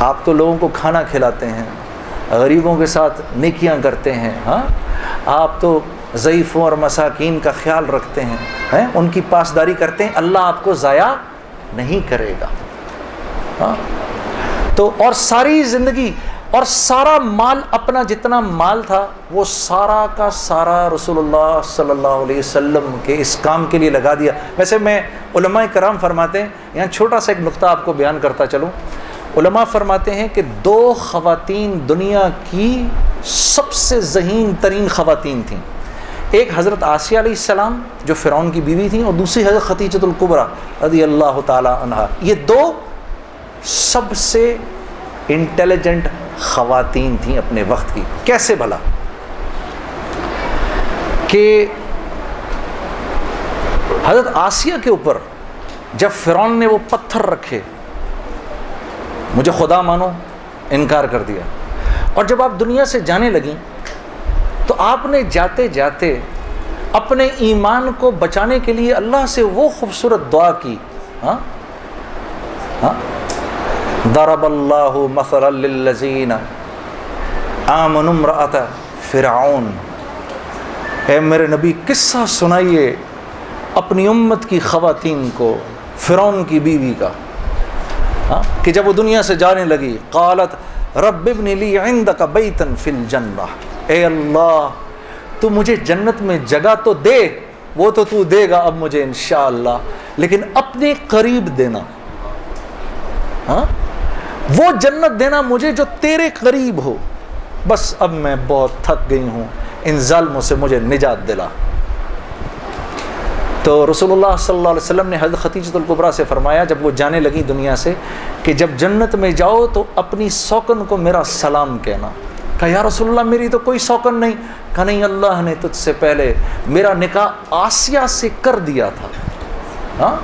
آپ تو لوگوں کو کھانا کھلاتے ہیں, غریبوں کے ساتھ نیکیاں کرتے ہیں, آپ تو ضعیفوں اور مساکین کا خیال رکھتے ہیں, ان کی پاسداری کرتے ہیں, اللہ آپ کو ضائع نہیں کرے گا. تو اور ساری زندگی اور سارا مال, اپنا جتنا مال تھا وہ سارا کا سارا رسول اللہ صلی اللہ علیہ وسلم کے اس کام کے لیے لگا دیا. ویسے میں علماء کرام فرماتے ہیں, یہاں چھوٹا سا ایک نقطہ آپ کو بیان کرتا چلوں. علماء فرماتے ہیں کہ 2 خواتین دنیا کی سب سے ذہین ترین خواتین تھیں. ایک حضرت آسیہ علیہ السلام جو فرعون کی بیوی تھیں, اور دوسری حضرت خدیجۃ الکبریٰ رضی اللہ تعالی عنہا. یہ 2 سب سے انٹیلیجنٹ خواتین تھیں اپنے وقت کی. کیسے بھلا؟ کہ حضرت آسیہ کے اوپر جب فرعون نے وہ پتھر رکھے, مجھے خدا مانو, انکار کر دیا, اور جب آپ دنیا سے جانے لگیں تو آپ نے جاتے جاتے اپنے ایمان کو بچانے کے لیے اللہ سے وہ خوبصورت دعا کی. ضرب اللہ مثلا للذین آمنوا امرأۃ فرعون. اے میرے نبی قصہ سنائیے اپنی امت کی خواتین کو فرعون کی بیوی کا, کہ جب وہ دنیا سے جانے لگی, قالت رب ابن لی عندک بیتا فی الجنہ, اے اللہ تو مجھے جنت میں جگہ تو دے, وہ تو دے گا اب مجھے انشاءاللہ, لیکن اپنے قریب دینا, وہ جنت دینا مجھے جو تیرے قریب ہو. بس اب میں بہت تھک گئی ہوں, ان ظالموں سے مجھے نجات دلا. تو رسول اللہ صلی اللہ علیہ وسلم نے حضرت خدیجۃ الکبریٰ سے فرمایا جب وہ جانے لگی دنیا سے, کہ جب جنت میں جاؤ تو اپنی سوکن کو میرا سلام کہنا. کہا یا رسول اللہ میری تو کوئی سوکن نہیں. کہا نہیں, اللہ نے تجھ سے پہلے میرا نکاح آسیہ سے کر دیا تھا.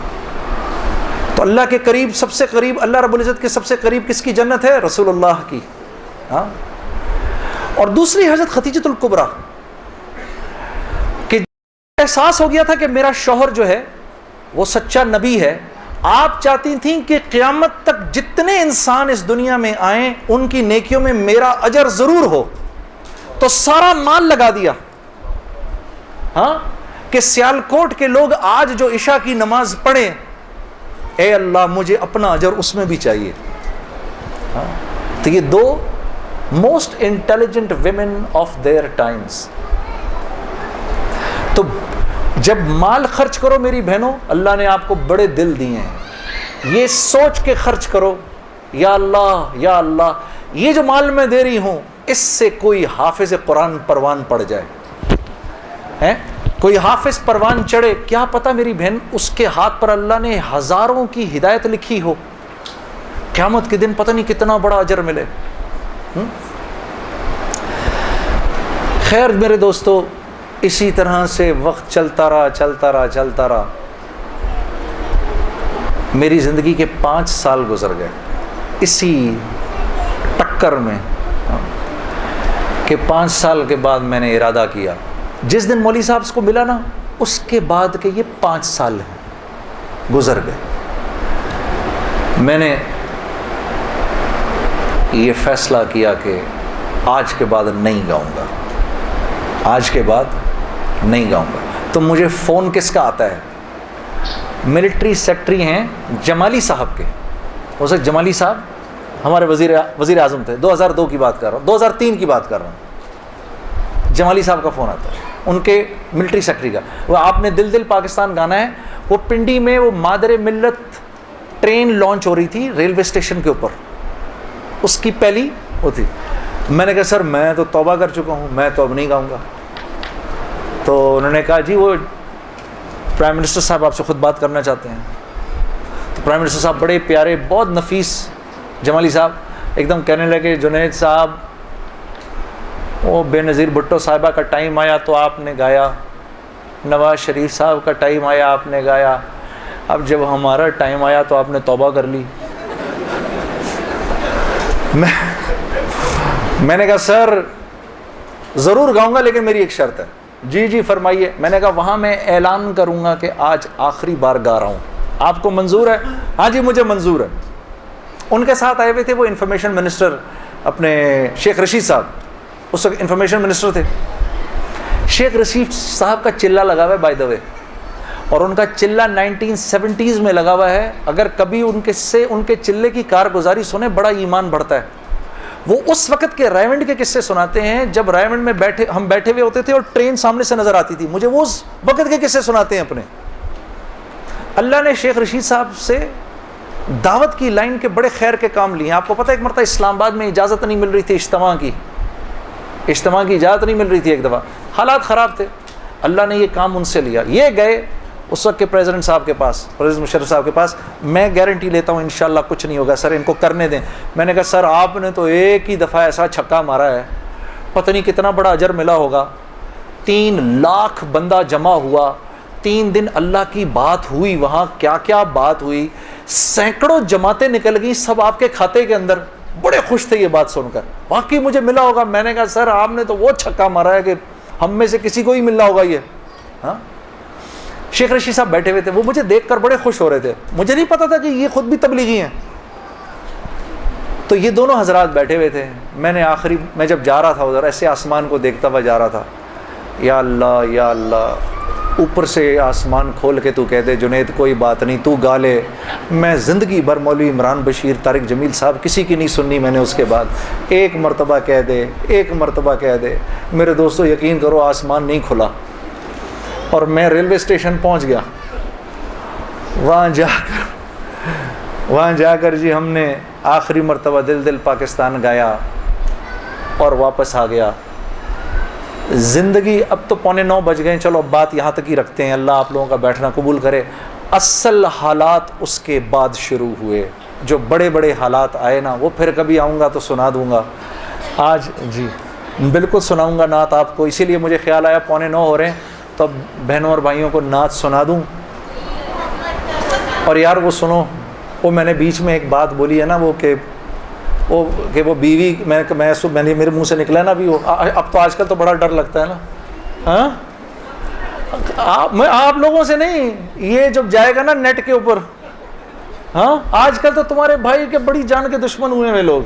تو اللہ کے قریب, سب سے قریب, اللہ رب العزت کے سب سے قریب کس کی جنت ہے؟ رسول اللہ کی. اور دوسری حضرت خدیجۃ الکبریٰ, کہ احساس ہو گیا تھا کہ میرا شوہر جو ہے وہ سچا نبی ہے. آپ چاہتی تھیں کہ قیامت تک جتنے انسان اس دنیا میں آئیں ان کی نیکیوں میں میرا اجر ضرور ہو, تو سارا مال لگا دیا کہ سیالکوٹ کے لوگ آج جو عشاء کی نماز پڑھیں, اے اللہ مجھے اپنا اجر اس میں بھی چاہیے. تو یہ 2 most intelligent women of their times. تو جب مال خرچ کرو میری بہنوں, اللہ نے آپ کو بڑے دل دیے ہیں, یہ سوچ کے خرچ کرو, یا اللہ یہ جو مال میں دے رہی ہوں اس سے کوئی حافظ قرآن پروان پڑ جائے, کوئی حافظ پروان چڑھے, کیا پتہ میری بہن اس کے ہاتھ پر اللہ نے ہزاروں کی ہدایت لکھی ہو, قیامت کے دن پتہ نہیں کتنا بڑا اجر ملے. خیر میرے دوستو، اسی طرح سے وقت چلتا رہا. میری زندگی کے 5 سال گزر گئے اسی ٹکر میں کہ 5 سال کے بعد میں نے ارادہ کیا. جس دن مولوی صاحب کو ملا نا، اس کے بعد کہ یہ 5 سال ہیں گزر گئے، میں نے یہ فیصلہ کیا کہ آج کے بعد نہیں گاؤں گا، آج کے بعد نہیں گاؤں گا. تو مجھے فون کس کا آتا ہے؟ ملٹری سیکٹری ہیں جمالی صاحب کے. ہو سکتا جمالی صاحب ہمارے وزیر اعظم تھے، 2002 کی بات کر رہا ہوں، 2003 کی بات کر رہا ہوں. جمالی صاحب کا فون آتا ہے، ان کے ملٹری سیکٹری کا. وہ آپ نے دل دل پاکستان گانا ہے، وہ پنڈی میں وہ مادر ملت ٹرین لانچ ہو رہی تھی ریلوے اسٹیشن کے اوپر، اس کی پہلی ہوتی. میں نے کہا سر میں تو توبہ کر چکا ہوں، میں تو اب نہیں گاؤں گا. تو انہوں نے کہا جی وہ پرائم منسٹر صاحب آپ سے خود بات کرنا چاہتے ہیں. تو پرائم منسٹر صاحب بڑے پیارے، بہت نفیس جمالی صاحب ایک دم کہنے لگے جنید صاحب وہ بے نظیر بھٹو صاحبہ کا ٹائم آیا تو آپ نے گایا، نواز شریف صاحب کا ٹائم آیا آپ نے گایا، اب جب ہمارا ٹائم آیا تو آپ نے توبہ کر لی. میں نے کہا سر ضرور گاؤں گا لیکن میری ایک شرط ہے. جی جی فرمائیے. میں نے کہا وہاں میں اعلان کروں گا کہ آج آخری بار گا رہا ہوں، آپ کو منظور ہے؟ ہاں جی مجھے منظور ہے. ان کے ساتھ آئے ہوئے تھے وہ انفارمیشن منسٹر اپنے شیخ رشید صاحب، اس وقت انفارمیشن منسٹر تھے. شیخ رشید صاحب کا چلہ لگا ہوا ہے بائی دا وے، اور ان کا چلہ 1970s میں لگا ہوا ہے. اگر کبھی ان کے چلے کی کارگزاری سنیں بڑا ایمان بڑھتا ہے. وہ اس وقت کے رائے ونڈ کے قصے سناتے ہیں جب رائے ونڈ میں ہم بیٹھے ہوئے ہوتے تھے اور ٹرین سامنے سے نظر آتی تھی. مجھے وہ اس وقت کے قصے سناتے ہیں اپنے. اللہ نے شیخ رشید صاحب سے دعوت کی لائن کے بڑے خیر کے کام لیے. آپ کو پتہ ہے ایک مرتبہ اسلام آباد میں اجازت نہیں مل رہی تھی اجتماع کی اجازت نہیں مل رہی تھی. ایک دفعہ حالات خراب تھے، اللہ نے یہ کام ان سے لیا. یہ گئے اس وقت کے پریزیڈنٹ صاحب کے پاس، پریزیڈنٹ مشرف صاحب کے پاس. میں گارنٹی لیتا ہوں انشاءاللہ کچھ نہیں ہوگا سر، ان کو کرنے دیں. میں نے کہا سر آپ نے تو ایک ہی دفعہ ایسا چھکا مارا ہے، پتہ نہیں کتنا بڑا اجر ملا ہوگا. 3 لاکھ بندہ جمع ہوا، 3 دن اللہ کی بات ہوئی، وہاں کیا کیا بات ہوئی، سینکڑوں جماعتیں نکل گئیں سب آپ کے کھاتے کے اندر. بڑے خوش تھے یہ بات سن کر، واقعی مجھے ملا ہوگا. میں نے کہا سر آپ نے تو وہ چھکا مارا ہے کہ ہم میں سے کسی کو ہی ملنا ہوگا یہ. ہاں شیخ رشید صاحب بیٹھے ہوئے تھے، وہ مجھے دیکھ کر بڑے خوش ہو رہے تھے. مجھے نہیں پتا تھا کہ یہ خود بھی تبلیغی ہیں. تو یہ دونوں حضرات بیٹھے ہوئے تھے. میں جب جا رہا تھا ادھر ایسے آسمان کو دیکھتا ہوا جا رہا تھا. یا اللہ اوپر سے آسمان کھول کے تو کہہ دے جنید کوئی بات نہیں تو گا لے. میں زندگی بھر مولوی عمران بشیر طارق جمیل صاحب کسی کی نہیں سننی میں نے. اس کے بعد ایک مرتبہ کہہ دے. میرے دوستو یقین کرو آسمان نہیں کھلا اور میں ریلوے اسٹیشن پہنچ گیا. وہاں جا کر جی ہم نے آخری مرتبہ دل دل پاکستان گایا اور واپس آ گیا. زندگی اب تو 8:45 بج گئے، چلو اب بات یہاں تک ہی رکھتے ہیں، اللہ آپ لوگوں کا بیٹھنا قبول کرے. اصل حالات اس کے بعد شروع ہوئے، جو بڑے بڑے حالات آئے نا وہ پھر کبھی آؤں گا تو سنا دوں گا. آج جی بالکل سناؤں گا نعت آپ کو. اسی لیے مجھے خیال آیا 8:45 ہو رہے ہیں تو اب بہنوں اور بھائیوں کو نعت سنا دوں. اور یار وہ سنو، وہ میں نے بیچ میں ایک بات بولی ہے نا وہ کہ وہ بیوی میرے منہ سے نکلا ہے نا ابھی وہ. اب تو آج کل تو بڑا ڈر لگتا ہے نا. ہاں میں آپ لوگوں سے نہیں، یہ جب جائے گا نا نیٹ کے اوپر. ہاں آج کل تو تمہارے بھائی کے بڑی جان کے دشمن ہوئے ہیں لوگ.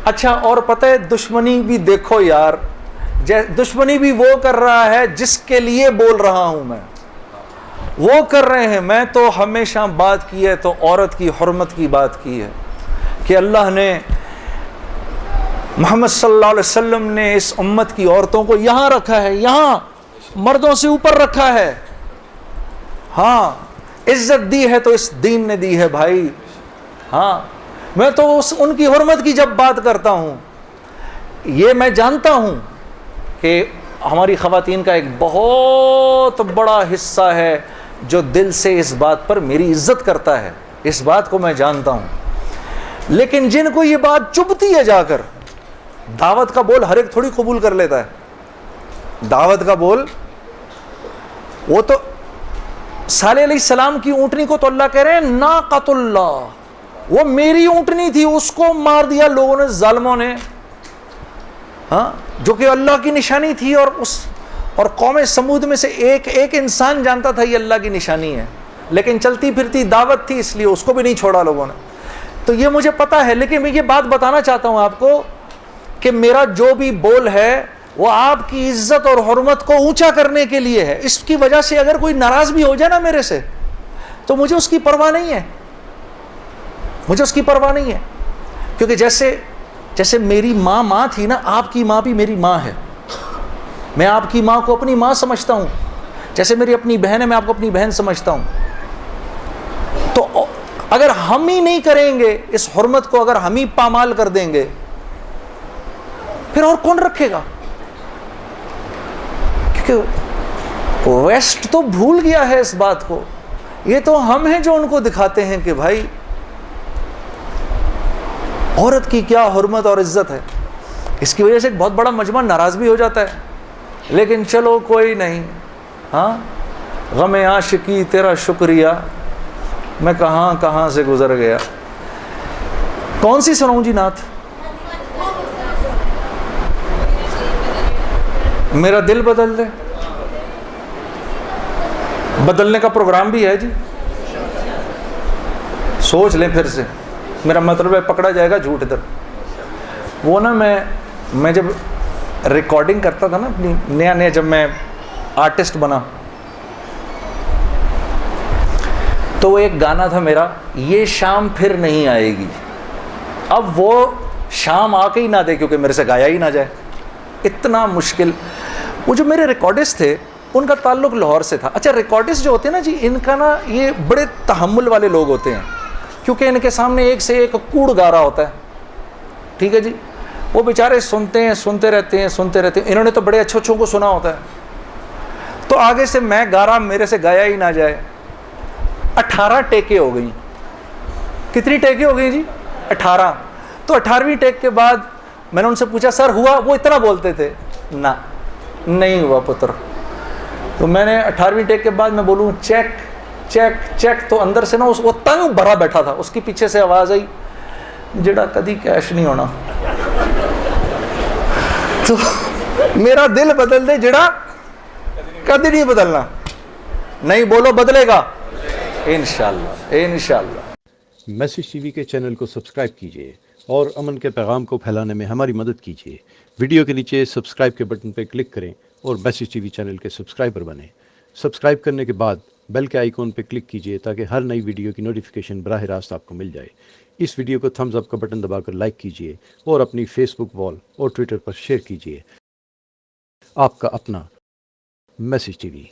اچھا اور پتہ ہے دشمنی بھی دیکھو یار، دشمنی بھی وہ کر رہا ہے جس کے لیے بول رہا ہوں میں، وہ کر رہے ہیں. میں تو ہمیشہ بات کی ہے تو عورت کی حرمت کی بات کی ہے کہ اللہ نے محمد صلی اللہ علیہ وسلم نے اس امت کی عورتوں کو یہاں رکھا ہے، یہاں مردوں سے اوپر رکھا ہے. ہاں عزت دی ہے تو اس دین نے دی ہے بھائی. ہاں میں تو ان کی حرمت کی جب بات کرتا ہوں، یہ میں جانتا ہوں کہ ہماری خواتین کا ایک بہت بڑا حصہ ہے جو دل سے اس بات پر میری عزت کرتا ہے، اس بات کو میں جانتا ہوں. لیکن جن کو یہ بات چبھتی ہے جا کر، دعوت کا بول ہر ایک تھوڑی قبول کر لیتا ہے. دعوت کا بول. وہ تو صالح علیہ السلام کی اونٹنی کو تو اللہ کہہ رہے ہیں ناقۃ اللہ, وہ میری اونٹنی تھی, اس کو مار دیا لوگوں نے, ظالموں نے, ہاں, جو کہ اللہ کی نشانی تھی. اور قوم سمود میں سے ایک انسان جانتا تھا یہ اللہ کی نشانی ہے, لیکن چلتی پھرتی دعوت تھی, اس لیے اس کو بھی نہیں چھوڑا لوگوں نے. تو یہ مجھے پتا ہے, لیکن میں یہ بات بتانا چاہتا ہوں آپ کو کہ میرا جو بھی بول ہے وہ آپ کی عزت اور حرمت کو اونچا کرنے کے لیے ہے. اس کی وجہ سے اگر کوئی ناراض بھی ہو جائے نا میرے سے, تو مجھے اس کی پرواہ نہیں ہے, مجھے اس کی پرواہ نہیں ہے. کیونکہ جیسے میری ماں تھی نا, آپ کی ماں بھی میری ماں ہے. میں آپ کی ماں کو اپنی ماں سمجھتا ہوں, جیسے میری اپنی بہن ہے میں آپ کو اپنی بہن سمجھتا ہوں. تو اگر ہم ہی نہیں کریں گے اس حرمت کو, اگر ہم ہی پامال کر دیں گے, پھر اور کون رکھے گا؟ کیونکہ ویسٹ تو بھول گیا ہے اس بات کو. یہ تو ہم ہیں جو ان کو دکھاتے ہیں کہ بھائی عورت کی کیا حرمت اور عزت ہے. اس کی وجہ سے ایک بہت بڑا مجمع ناراض بھی ہو جاتا ہے, لیکن چلو کوئی نہیں. ہاں, غم عاشقی تیرا شکریہ, میں کہاں سے گزر گیا. کون سی سناؤں جی نعت؟ میرا دل بدل دے. بدلنے کا پروگرام بھی ہے جی, سوچ لیں پھر سے. میرا مطلب ہے پکڑا جائے گا جھوٹ ادھر. وہ نا میں جب ریکارڈنگ کرتا تھا نا اپنی, نیا جب میں آرٹسٹ بنا, تو وہ ایک گانا تھا میرا, یہ شام پھر نہیں آئے گی. اب وہ شام آ کے ہی نہ دے کیونکہ میرے سے گایا ہی نہ جائے, اتنا مشکل. وہ جو میرے ریکارڈسٹ تھے ان کا تعلق لاہور سے تھا. اچھا, ریکارڈسٹ جو ہوتے ہیں نا جی, ان کا نا یہ بڑے تحمل والے لوگ ہوتے ہیں, کیونکہ ان کے سامنے ایک سے ایک کوڑ گا رہا ہوتا ہے. ٹھیک ہے جی, وہ بیچارے سنتے رہتے ہیں. انہوں نے تو بڑے اچھوں کو سنا ہوتا ہے. تو آگے سے میں گا رہا, میرے سے گایا ہی نہ جائے. 18 ٹیکیں ہو گئیں. کتنی ٹیکیں ہو گئی جی؟ 18. تو 18ویں ٹیک کے بعد میں نے ان سے پوچھا سر ہوا؟ وہ اتنا بولتے تھے, نہ نہیں ہوا پتر. تو میں نے 18ویں ٹیک کے بعد میں بولوں چیک, تو اندر سے نا وہ تنگ بھرا بیٹھا تھا, اس کی پیچھے سے آواز آئی, جڑا کدی کیش نہیں ہونا. تو میرا دل بدل دے, جڑا کدی نہیں بدلنا. نہیں بولو بدلے گا انشاءاللہ. میسج ٹی وی کے چینل کو سبسکرائب کیجیے اور امن کے پیغام کو پھیلانے میں ہماری مدد کیجیے. ویڈیو کے نیچے سبسکرائب کے بٹن پر کلک کریں اور میسج ٹی وی چینل کے سبسکرائبر بنیں. سبسکرائب کرنے کے بعد بیل کے آئیکن پہ کلک کیجیے تاکہ ہر نئی ویڈیو کی نوٹیفیکیشن براہ راست آپ کو مل جائے. اس ویڈیو کو تھمز اپ کا بٹن دبا کر لائک کیجیے اور اپنی فیس بک وال اور ٹویٹر پر شیئر کیجیے. آپ کا اپنا میسج ٹی وی.